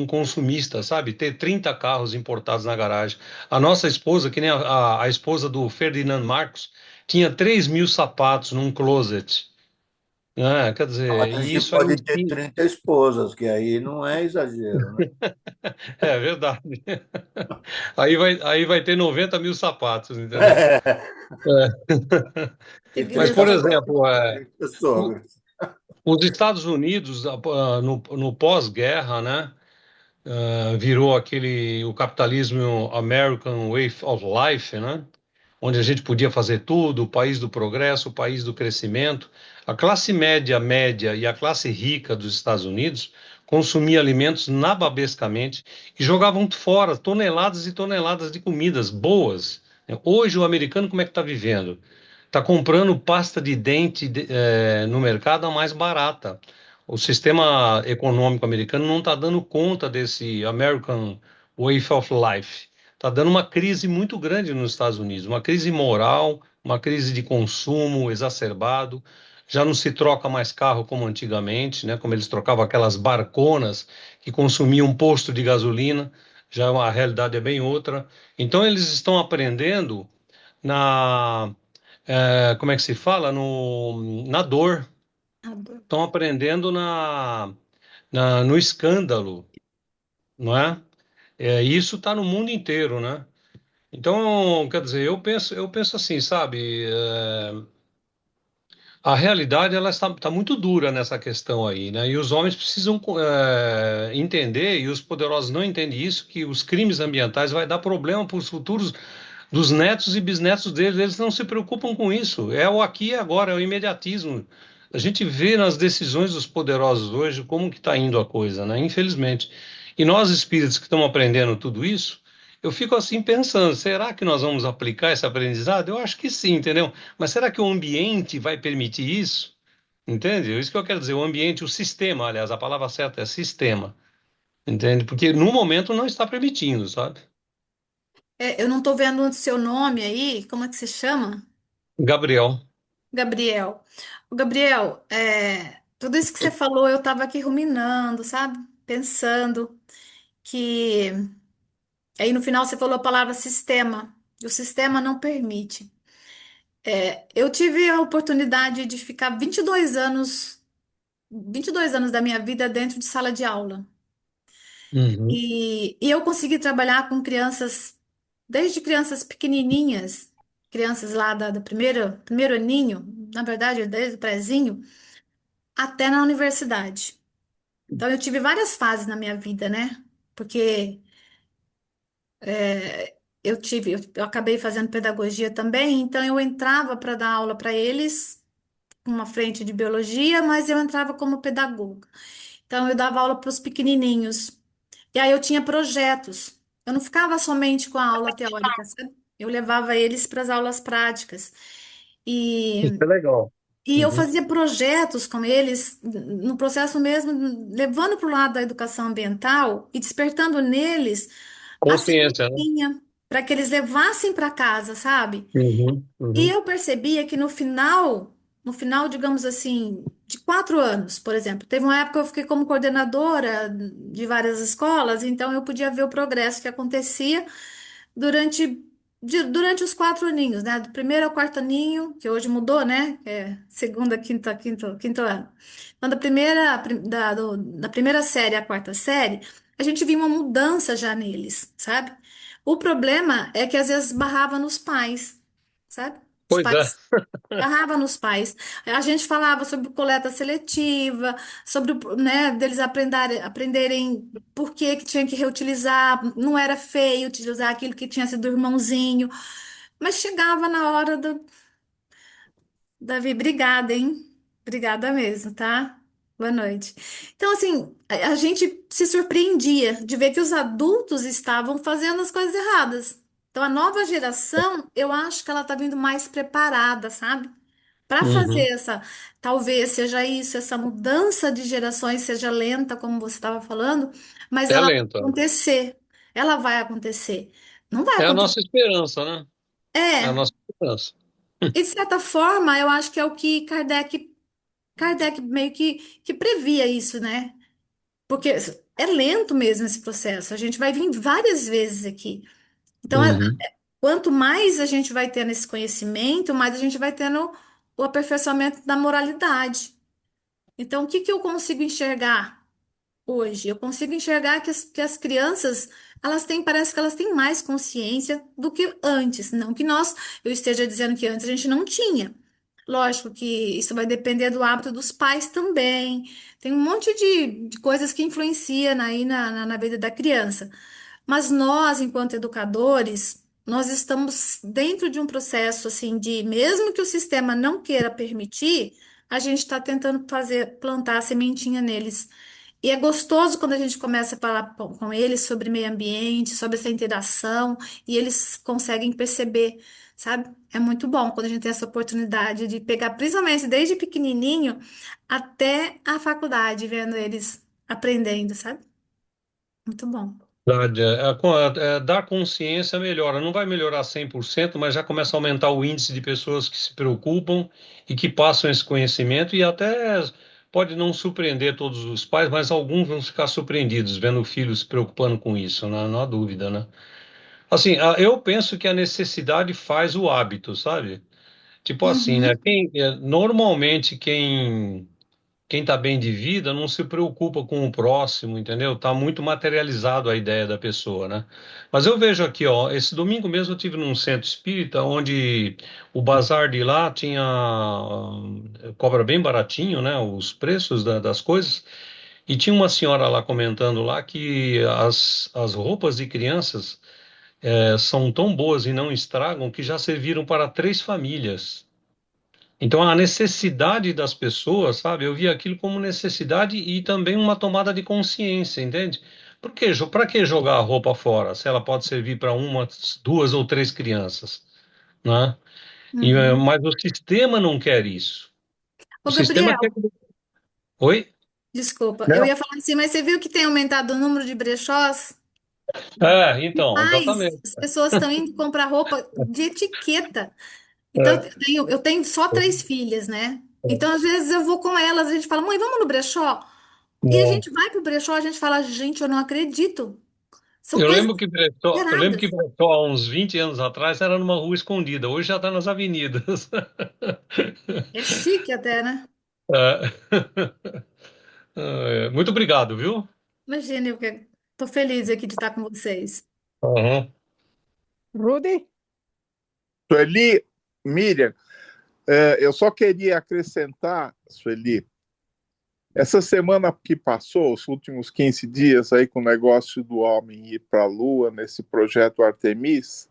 consumista, sabe? Ter 30 carros importados na garagem. A nossa esposa, que nem a esposa do Ferdinand Marcos, tinha 3.000 sapatos num closet, né? Quer dizer, Mas a e gente isso era um pode ter instinto. 30 esposas, que aí não é exagero, né? É verdade. Aí vai ter 90.000 sapatos, entendeu? E Mas, 30 por Igreja. exemplo, sogras. 30 sogras. os Estados Unidos, no pós-guerra, né? Virou o capitalismo American Way of Life, né? Onde a gente podia fazer tudo, o país do progresso, o país do crescimento. A classe média e a classe rica dos Estados Unidos consumia alimentos nababescamente e jogavam fora toneladas e toneladas de comidas boas. Hoje o americano como é que está vivendo? Está comprando pasta de dente no mercado a mais barata. O sistema econômico americano não está dando conta desse American Way of Life. Está dando uma crise muito grande nos Estados Unidos, uma crise moral, uma crise de consumo exacerbado. já não se troca mais carro como antigamente, né? Como eles trocavam aquelas barconas que consumiam um posto de gasolina, já a realidade é bem outra. Então eles estão aprendendo na, como é que se fala? Na dor, Adoro. estão aprendendo no escândalo, não é? Isso está no mundo inteiro, né? Então, quer dizer, eu penso assim, sabe? A realidade ela está muito dura nessa questão aí, né? E os homens precisam entender, e os poderosos não entendem isso, que os crimes ambientais vai dar problema para os futuros dos netos e bisnetos deles. Eles não se preocupam com isso. É o aqui e agora, é o imediatismo. A gente vê nas decisões dos poderosos hoje como que está indo a coisa, né? Infelizmente. E nós, espíritos que estamos aprendendo tudo isso, eu fico assim pensando, será que nós vamos aplicar esse aprendizado? Eu acho que sim, entendeu? Mas será que o ambiente vai permitir isso? Entende? É isso que eu quero dizer, o ambiente, o sistema, aliás, a palavra certa é sistema, entende? Porque no momento não está permitindo, sabe? Eu não estou vendo o seu nome aí, como é que se chama? Gabriel. Gabriel. O Gabriel, tudo isso que você falou, eu estava aqui ruminando, sabe? Pensando que. Aí no final você falou a palavra sistema. E o sistema não permite. Eu tive a oportunidade de ficar 22 anos da minha vida dentro de sala de aula. Uhum, E eu consegui trabalhar com crianças, desde crianças pequenininhas, crianças lá da primeiro aninho, na verdade, desde o prézinho, até na universidade. Então, eu tive várias fases na minha vida, né? Porque eu acabei fazendo pedagogia também, então eu entrava para dar aula para eles, uma frente de biologia, mas eu entrava como pedagoga. Então, eu dava aula para os pequenininhos. E aí eu tinha projetos. Eu não ficava somente com a aula teórica, sabe? Eu levava eles para as aulas práticas. isso E, é legal. e eu Uhum. fazia projetos com eles, no processo mesmo, levando para o lado da educação ambiental e despertando neles a Consciência, né? sementinha, para que eles levassem para casa, sabe? Uhum, E uhum. eu percebia que no final, digamos assim, de 4 anos, por exemplo, teve uma época que eu fiquei como coordenadora de várias escolas, então eu podia ver o progresso que acontecia durante, durante os 4 aninhos, né? Do primeiro ao quarto aninho, que hoje mudou, né? É segunda, quinto ano. Então, da primeira série à quarta série, a gente via uma mudança já neles, sabe? O problema é que às vezes barrava nos pais, sabe? Os Pois é. pais barrava nos pais. A gente falava sobre coleta seletiva, sobre, né, deles aprenderem por que tinha que reutilizar, não era feio utilizar aquilo que tinha sido do irmãozinho, mas chegava na hora do Davi, obrigada, hein? Obrigada mesmo, tá? Boa noite. Então, assim, a gente se surpreendia de ver que os adultos estavam fazendo as coisas erradas. Então, a nova geração, eu acho que ela tá vindo mais preparada, sabe? Para fazer Uhum. talvez seja isso, essa mudança de gerações seja lenta, como você estava falando, mas É ela vai lento. acontecer. Ela vai acontecer. Não vai É a acontecer. nossa esperança, né? É a É, nossa esperança. e de certa forma, eu acho que é o que Kardec meio que previa isso, né? Porque é lento mesmo esse processo. A gente vai vir várias vezes aqui. Então, Uhum. quanto mais a gente vai tendo esse conhecimento, mais a gente vai tendo o aperfeiçoamento da moralidade. Então, o que que eu consigo enxergar hoje? Eu consigo enxergar que as crianças, parece que elas têm mais consciência do que antes. Não que eu esteja dizendo que antes a gente não tinha. Lógico que isso vai depender do hábito dos pais também. Tem um monte de coisas que influenciam aí na vida da criança. Mas nós, enquanto educadores, nós estamos dentro de um processo assim de, mesmo que o sistema não queira permitir, a gente está tentando plantar a sementinha neles. E é gostoso quando a gente começa a falar com eles sobre meio ambiente, sobre essa interação, e eles conseguem perceber, sabe? É muito bom quando a gente tem essa oportunidade de pegar, principalmente desde pequenininho até a faculdade, vendo eles aprendendo, sabe? Muito bom. Verdade, dar consciência melhora. Não vai melhorar 100%, mas já começa a aumentar o índice de pessoas que se preocupam e que passam esse conhecimento e até pode não surpreender todos os pais, mas alguns vão ficar surpreendidos vendo o filho se preocupando com isso, né? Não há dúvida, né? Assim, eu penso que a necessidade faz o hábito, sabe? Tipo assim, né? Uhum. Normalmente quem está bem de vida não se preocupa com o próximo, entendeu? Tá muito materializado a ideia da pessoa, né? Mas eu vejo aqui, ó, esse domingo mesmo eu tive num centro espírita onde o bazar de lá tinha cobra bem baratinho, né? Os preços das coisas. E tinha uma senhora lá comentando lá que as roupas de crianças são tão boas e não estragam que já serviram para 3 famílias. Então, a necessidade das pessoas, sabe? Eu vi aquilo como necessidade e também uma tomada de consciência, entende? Para que jogar a roupa fora, se ela pode servir para uma, 2 ou 3 crianças, né? Uhum. Mas o sistema não quer isso. O Ô, sistema quer. Gabriel, Oi? desculpa, eu Não. ia falar assim, mas você viu que tem aumentado o número de brechós? Então, Mas exatamente. as pessoas estão indo comprar roupa de etiqueta. Então, É, eu tenho só 3 filhas, né? Então, às vezes eu vou com elas, a gente fala, mãe, vamos no brechó? E a é. gente vai pro brechó, a gente fala, gente, eu não acredito. São Eu coisas lembro que exageradas. brechó há uns 20 anos atrás era numa rua escondida, hoje já está nas avenidas. É chique até, né? É. Muito obrigado, viu? Imagina, eu tô feliz aqui de estar com vocês. Uhum. Rudy? Sueli, Miriam, eu só queria acrescentar, Sueli, essa semana que passou, os últimos 15 dias aí com o negócio do homem ir para a Lua, nesse projeto Artemis,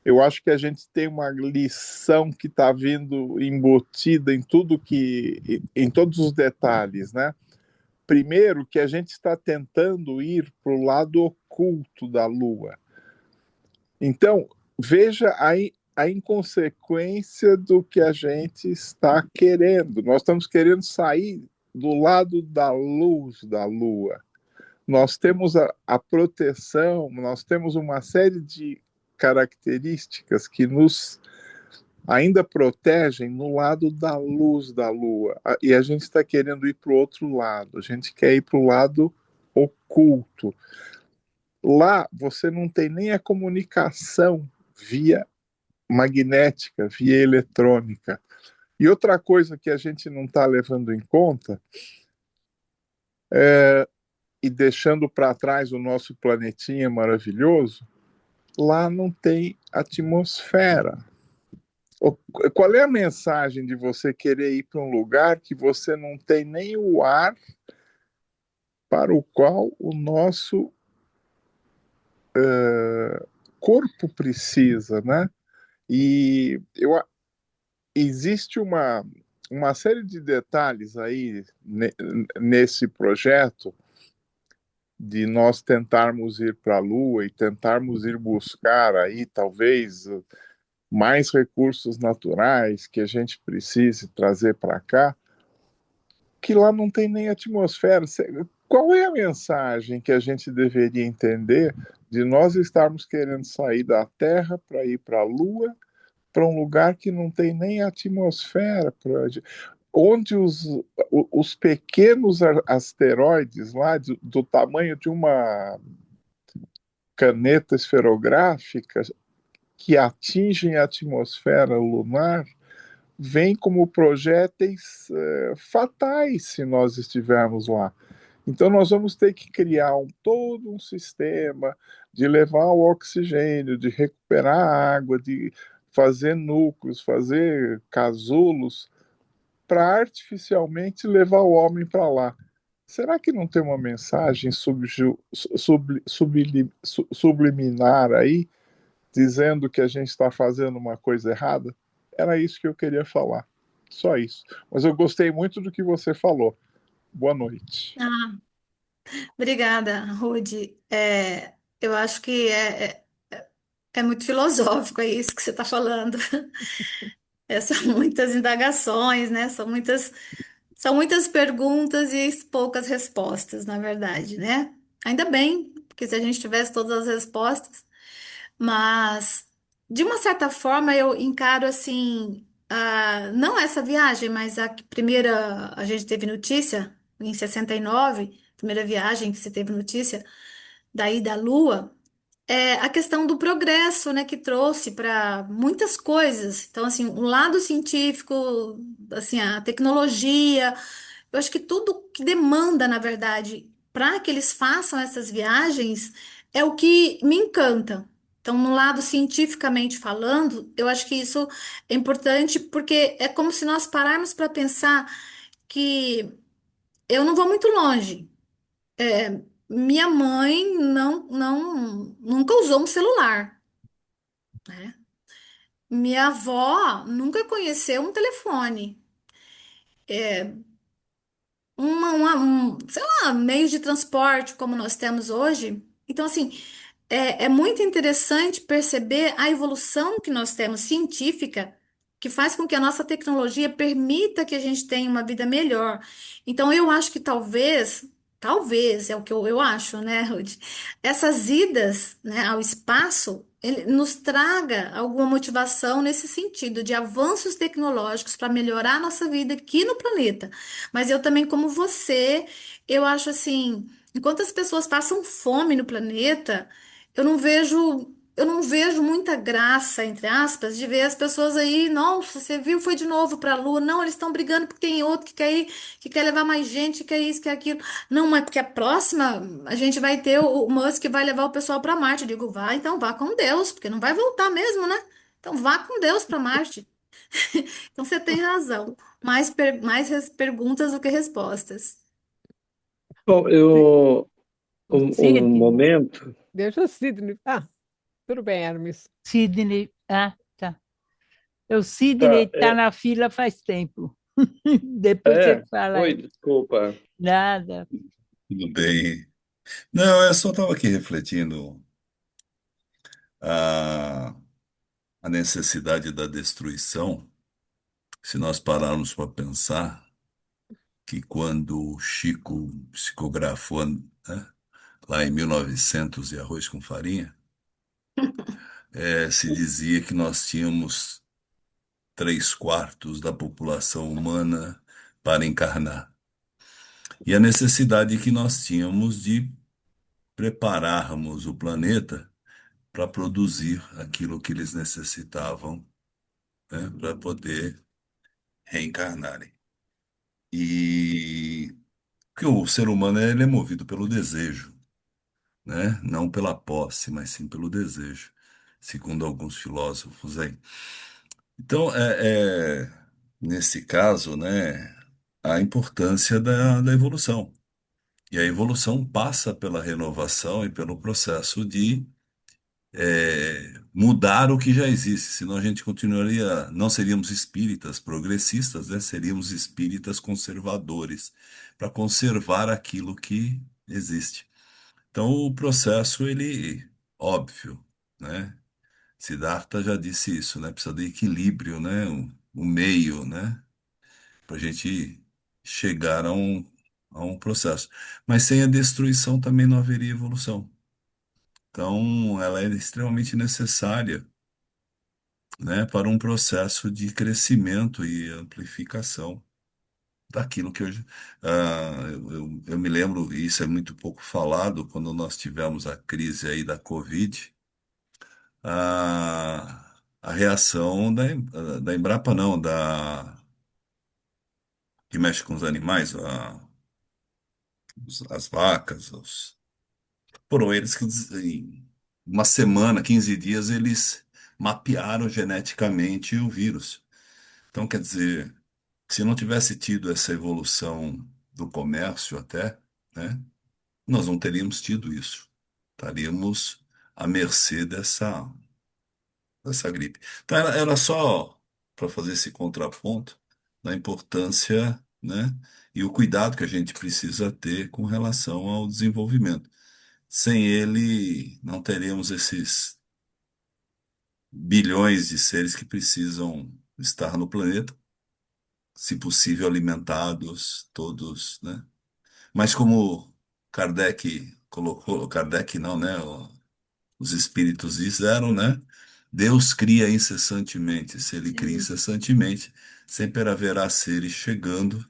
eu acho que a gente tem uma lição que está vindo embutida em tudo em todos os detalhes, né? Primeiro, que a gente está tentando ir para o lado oculto da Lua. Então, veja a inconsequência do que a gente está querendo. Nós estamos querendo sair do lado da luz da Lua. Nós temos a proteção, nós temos uma série de características que nos ainda protegem no lado da luz da Lua. E a gente está querendo ir para o outro lado, a gente quer ir para o lado oculto. Lá você não tem nem a comunicação via magnética, via eletrônica. E outra coisa que a gente não está levando em conta, e deixando para trás o nosso planetinha maravilhoso, lá não tem atmosfera. Qual é a mensagem de você querer ir para um lugar que você não tem nem o ar para o qual o nosso corpo precisa, né? E existe uma série de detalhes aí nesse projeto de nós tentarmos ir para a Lua e tentarmos ir buscar aí talvez mais recursos naturais que a gente precise trazer para cá, que lá não tem nem atmosfera. Qual é a mensagem que a gente deveria entender de nós estarmos querendo sair da Terra para ir para a Lua, para um lugar que não tem nem atmosfera, onde os pequenos asteroides lá, do tamanho de uma caneta esferográfica, que atingem a atmosfera lunar, vêm como projéteis fatais se nós estivermos lá. Então nós vamos ter que criar todo um sistema de levar o oxigênio, de recuperar a água, de fazer núcleos, fazer casulos, para artificialmente levar o homem para lá. Será que não tem uma mensagem subliminar aí, dizendo que a gente está fazendo uma coisa errada? Era isso que eu queria falar. Só isso. Mas eu gostei muito do que você falou. Boa noite. Ah, obrigada, Rude. Eu acho que é muito filosófico, é isso que você está falando. São muitas indagações, né? São muitas perguntas e poucas respostas, na verdade, né? Ainda bem. porque se a gente tivesse todas as respostas, mas de uma certa forma eu encaro assim, não essa viagem, mas a primeira a gente teve notícia em 69, primeira viagem que você teve notícia daí da Lua. É a questão do progresso, né, que trouxe para muitas coisas. Então, assim, o lado científico, assim, a tecnologia, eu acho que tudo que demanda, na verdade, para que eles façam essas viagens é o que me encanta. Então, no lado cientificamente falando, eu acho que isso é importante porque é como se nós pararmos para pensar que eu não vou muito longe. Minha mãe nunca usou um celular, né? Minha avó nunca conheceu um telefone. Sei lá, meios de transporte como nós temos hoje. Então, assim, é muito interessante perceber a evolução que nós temos científica, que faz com que a nossa tecnologia permita que a gente tenha uma vida melhor. Então, eu acho que talvez, é o que eu acho, né, Ruth? Essas idas, né, ao espaço, ele nos traga alguma motivação nesse sentido de avanços tecnológicos para melhorar a nossa vida aqui no planeta. Mas eu também, como você, eu acho assim, enquanto as pessoas passam fome no planeta, eu não vejo muita graça, entre aspas, de ver as pessoas aí, nossa, você viu, foi de novo para a Lua. Não, eles estão brigando porque tem outro que quer ir, que quer levar mais gente, que quer isso, quer aquilo. Não, mas porque a próxima a gente vai ter o Musk que vai levar o pessoal para Marte. Eu digo, vá, então vá com Deus, porque não vai voltar mesmo, né? Então vá com Deus para Marte. Então você tem razão. Mais perguntas do que respostas. Bom, O um Sidney, momento. deixa o Sidney. Ah, tudo bem, Hermes. Sidney. Ah, tá. O Sidney Tá, está na fila faz tempo. Depois você fala oi, aí. desculpa. Nada. Tudo bem. Não, eu só estava aqui refletindo a, a necessidade da destruição. Se nós pararmos para pensar que quando o Chico psicografou, né, lá em 1900 e Arroz com Farinha, se dizia que nós tínhamos 3/4 da população humana para encarnar. E a necessidade que nós tínhamos de prepararmos o planeta para produzir aquilo que eles necessitavam, né, para poder reencarnarem. E que o ser humano ele é movido pelo desejo, né? Não pela posse, mas sim pelo desejo, segundo alguns filósofos aí. Então, nesse caso, né, a importância da evolução. E a evolução passa pela renovação e pelo processo de mudar o que já existe, senão a gente continuaria, não seríamos espíritas progressistas, né? Seríamos espíritas conservadores, para conservar aquilo que existe. Então, o processo, ele, óbvio, né? Siddhartha já disse isso, né? Precisa de equilíbrio, né? O meio, né? Para a gente chegar a um processo. Mas sem a destruição também não haveria evolução. Então, ela é extremamente necessária, né, para um processo de crescimento e amplificação daquilo que hoje. Eu me lembro, e isso é muito pouco falado, quando nós tivemos a crise aí da Covid, a reação da Embrapa, não, que mexe com os animais, as vacas, foram eles que, em uma semana, 15 dias, eles mapearam geneticamente o vírus. Então, quer dizer, se não tivesse tido essa evolução do comércio até, né, nós não teríamos tido isso. Estaríamos à mercê dessa gripe. Então, era só para fazer esse contraponto da importância, né, e o cuidado que a gente precisa ter com relação ao desenvolvimento. Sem ele, não teríamos esses bilhões de seres que precisam estar no planeta, se possível alimentados, todos, né? Mas como Kardec colocou, Kardec não, né? Os espíritos disseram, né? Deus cria incessantemente. Se ele cria Sim. incessantemente, sempre haverá seres chegando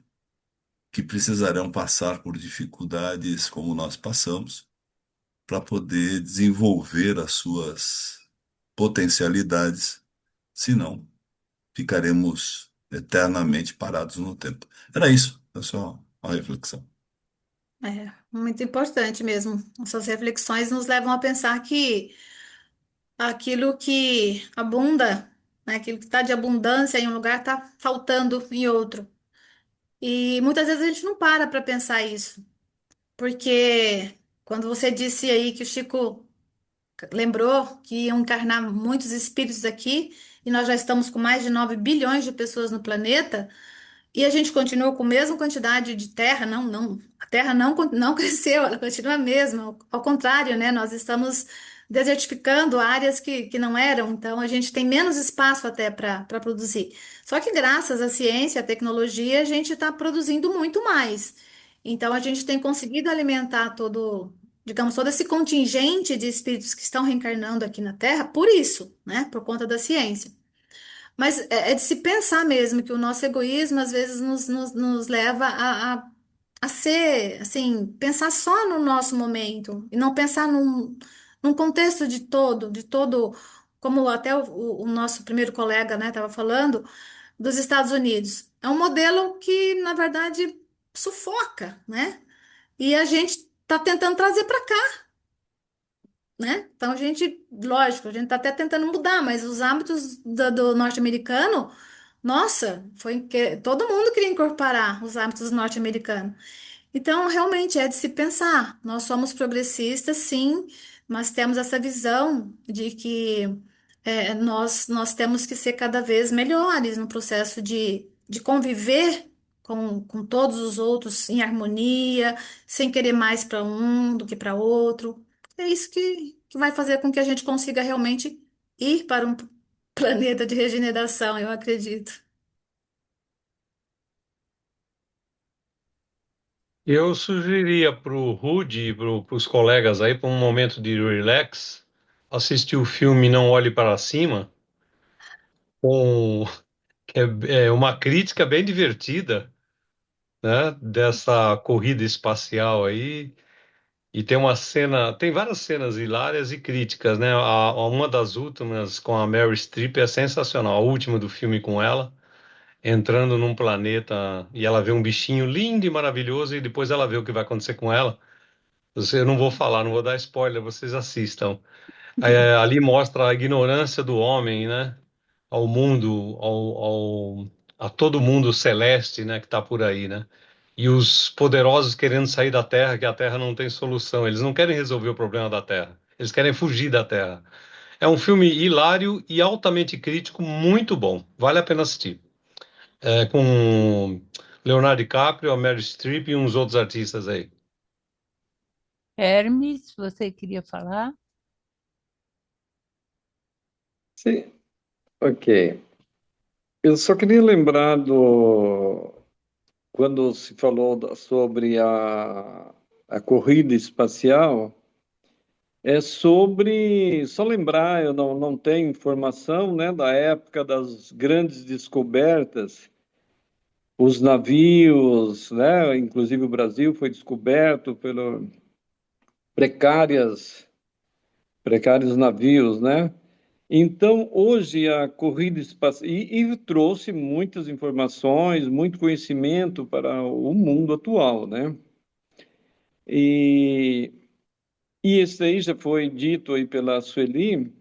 que precisarão passar por dificuldades como nós passamos para poder desenvolver as suas potencialidades, senão ficaremos eternamente parados no tempo. Era isso, é só uma reflexão. É muito importante mesmo. Essas reflexões nos levam a pensar que aquilo que abunda, né, aquilo que está de abundância em um lugar está faltando em outro. E muitas vezes a gente não para pensar isso, porque quando você disse aí que o Chico lembrou que iam encarnar muitos espíritos aqui, e nós já estamos com mais de 9 bilhões de pessoas no planeta, e a gente continua com a mesma quantidade de terra, a terra não cresceu, ela continua a mesma, ao contrário, né? Nós estamos desertificando áreas que não eram, então a gente tem menos espaço até para produzir. Só que graças à ciência, à tecnologia, a gente está produzindo muito mais. Então a gente tem conseguido alimentar digamos, todo esse contingente de espíritos que estão reencarnando aqui na Terra por isso, né? Por conta da ciência. Mas é de se pensar mesmo que o nosso egoísmo às vezes nos leva a ser, assim, pensar só no nosso momento e não pensar num contexto de todo, como até o nosso primeiro colega, né, estava falando, dos Estados Unidos. É um modelo que, na verdade, sufoca, né? E a gente está tentando trazer para cá, né? Então, lógico, a gente está até tentando mudar, mas os hábitos do norte-americano, nossa, foi que todo mundo queria incorporar os hábitos norte-americanos. Então, realmente é de se pensar. Nós somos progressistas, sim, mas temos essa visão de que nós temos que ser cada vez melhores no processo de conviver com todos os outros em harmonia, sem querer mais para um do que para outro. É isso que vai fazer com que a gente consiga realmente ir para um planeta de regeneração, eu acredito. Eu sugeriria para o Rudy e para os colegas aí, para um momento de relax, assistir o filme Não Olhe Para Cima, com, que é uma crítica bem divertida, né, dessa corrida espacial aí. E tem uma cena, tem várias cenas hilárias e críticas, né? Uma das últimas com a Meryl Streep é sensacional, a última do filme com ela, entrando num planeta e ela vê um bichinho lindo e maravilhoso e depois ela vê o que vai acontecer com ela. Eu não vou falar, não vou dar spoiler, vocês assistam. Ali mostra a ignorância do homem, né? Ao mundo, a todo mundo celeste, né? Que está por aí, né? E os poderosos querendo sair da Terra, que a Terra não tem solução. Eles não querem resolver o problema da Terra. Eles querem fugir da Terra. É um filme hilário e altamente crítico, muito bom. Vale a pena assistir. É com Leonardo DiCaprio, a Meryl Streep e uns outros artistas aí. Hermes, você queria falar? Sim, ok. Eu só queria lembrar quando se falou sobre a corrida espacial, só lembrar, eu não tenho informação, né, da época das grandes descobertas, os navios, né, inclusive o Brasil foi descoberto pelo precárias, precários navios, né? Então, hoje a corrida espacial e trouxe muitas informações, muito conhecimento para o mundo atual, né? E, e isso aí já foi dito aí pela Sueli,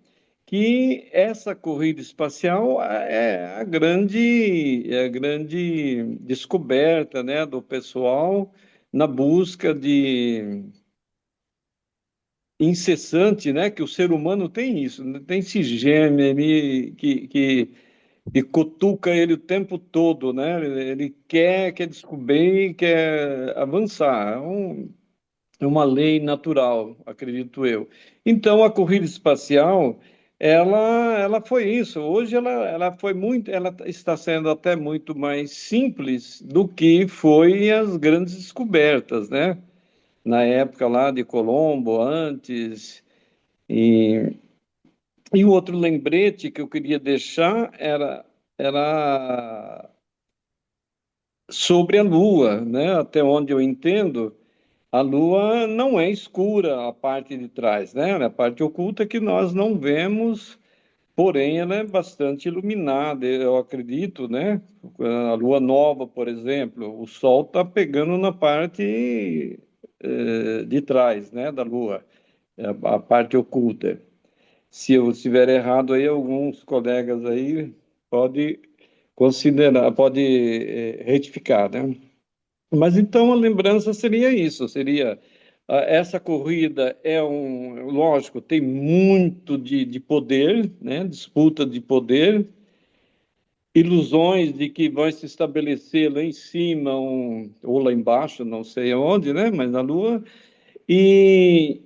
que essa corrida espacial é a grande descoberta, né, do pessoal na busca de incessante, né, que o ser humano tem isso, né? Tem esse gêmeo ali que cutuca ele o tempo todo, né? Ele quer descobrir, quer avançar. É uma lei natural, acredito eu. Então, a corrida espacial, ela foi isso. Hoje ela foi muito, ela está sendo até muito mais simples do que foi as grandes descobertas, né? na época lá de Colombo, antes. E, e o outro lembrete que eu queria deixar era sobre a Lua, né? Até onde eu entendo, a Lua não é escura a parte de trás, né? Ela é a parte oculta que nós não vemos, porém ela é bastante iluminada, eu acredito, né? A Lua nova, por exemplo, o Sol está pegando na parte de trás, né? Da Lua, a parte oculta. Se eu estiver errado aí, alguns colegas aí pode considerar, pode retificar, né? Mas então a lembrança seria isso, seria essa corrida lógico, tem muito de poder, né? Disputa de poder, ilusões de que vai se estabelecer lá em cima ou lá embaixo, não sei aonde, né? Mas na Lua, e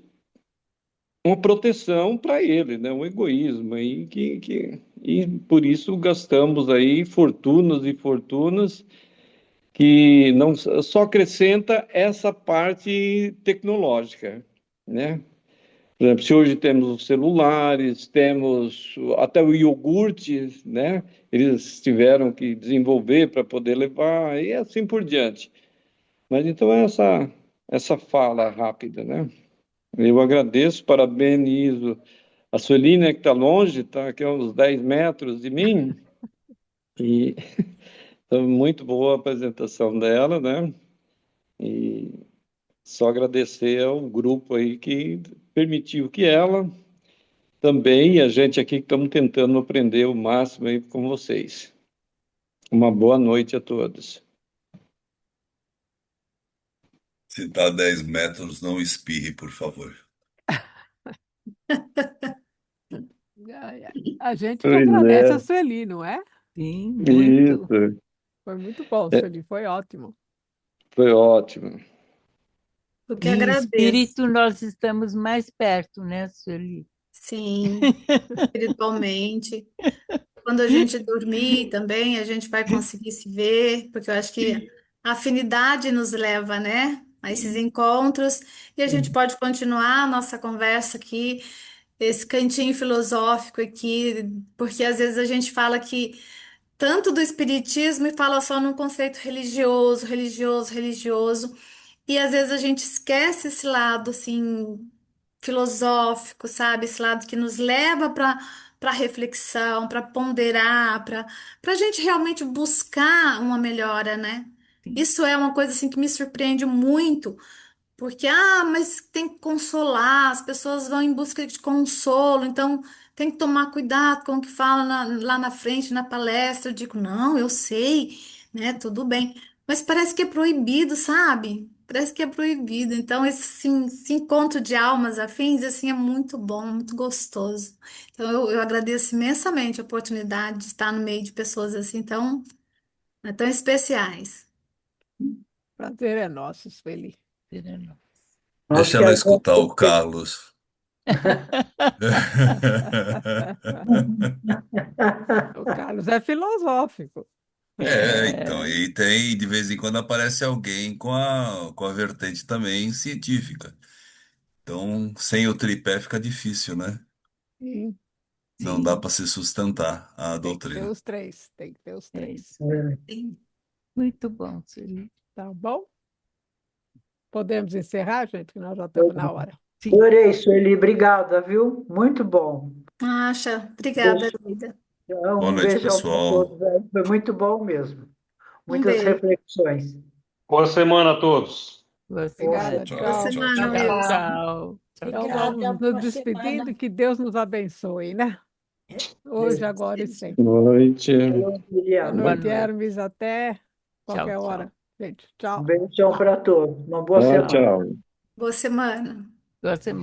uma proteção para ele, né? Um egoísmo aí e por isso gastamos aí fortunas e fortunas que não só acrescenta essa parte tecnológica, né? Por exemplo, se hoje temos os celulares, temos até o iogurte, né? Eles tiveram que desenvolver para poder levar e assim por diante. Mas então essa fala rápida, né? Eu agradeço, parabenizo a Suelina, que está longe, está aqui a uns 10 metros de mim, e então, muito boa a apresentação dela, né? E só agradecer ao grupo aí que permitiu que ela também, e a gente aqui que estamos tentando aprender o máximo aí com vocês. Uma boa noite a todos. Se está a 10 metros, não espirre, por favor. A gente que Pois agradece a é, Sueli, não é? Sim, muito. isso, Foi muito bom, é, Sueli, foi ótimo. foi ótimo. Eu que Em agradeço. espírito, nós estamos mais perto, né, Sueli? Sim, espiritualmente. Quando a gente dormir também, a gente vai conseguir se ver, porque eu acho que a afinidade nos leva, né, a esses encontros, e a gente pode continuar a nossa conversa aqui, esse cantinho filosófico aqui, porque às vezes a gente fala que tanto do espiritismo e fala só num conceito religioso, religioso, religioso, e às vezes a gente esquece esse lado assim filosófico, sabe? Esse lado que nos leva para reflexão, para ponderar, para a gente realmente buscar uma melhora, né? Sim. Isso é uma coisa assim que me surpreende muito, porque mas tem que consolar, as pessoas vão em busca de consolo, então tem que tomar cuidado com o que fala lá na frente, na palestra. Eu digo, não, eu sei, né? Tudo bem. Mas parece que é proibido, sabe? Parece que é proibido. Então, esse encontro de almas afins, assim, é muito bom, muito gostoso. Então, eu agradeço imensamente a oportunidade de estar no meio de pessoas assim tão especiais. Prazer é nosso, Sueli. Sereno. Nós Deixa que ela escutar o agradecemos. Carlos. O Carlos é filosófico. Então, e tem, de vez em quando aparece alguém com a vertente também científica. Então, sem o tripé fica difícil, né? Sim, Não dá Sim, para se sustentar a tem que ter doutrina. os três, tem que ter os é três. isso. Sim. Muito bom, Sueli. Tá bom? Podemos encerrar, gente, que nós já estamos na hora. Sim. Adorei, Sueli. Obrigada, viu? Muito bom. Acha, obrigada, Beijo- Lida. Boa Um noite, beijão para pessoal. todos aí. Foi muito bom mesmo. Um Muitas beijo. reflexões. Boa semana a todos. Boa Obrigada, semana. Tchau, Boa tchau. tchau, semana, tchau. Tchau, Wilson. tchau. Tchau, Então tchau. vamos nos despedindo, que Deus nos abençoe, né? Hoje, agora e sempre. Boa noite. Bom dia. Boa Boa noite, noite. Hermes. Até Tchau, qualquer tchau. hora. Gente, Um tchau. beijão para todos. Uma boa Tchau, semana. tchau. Boa semana. Boa semana.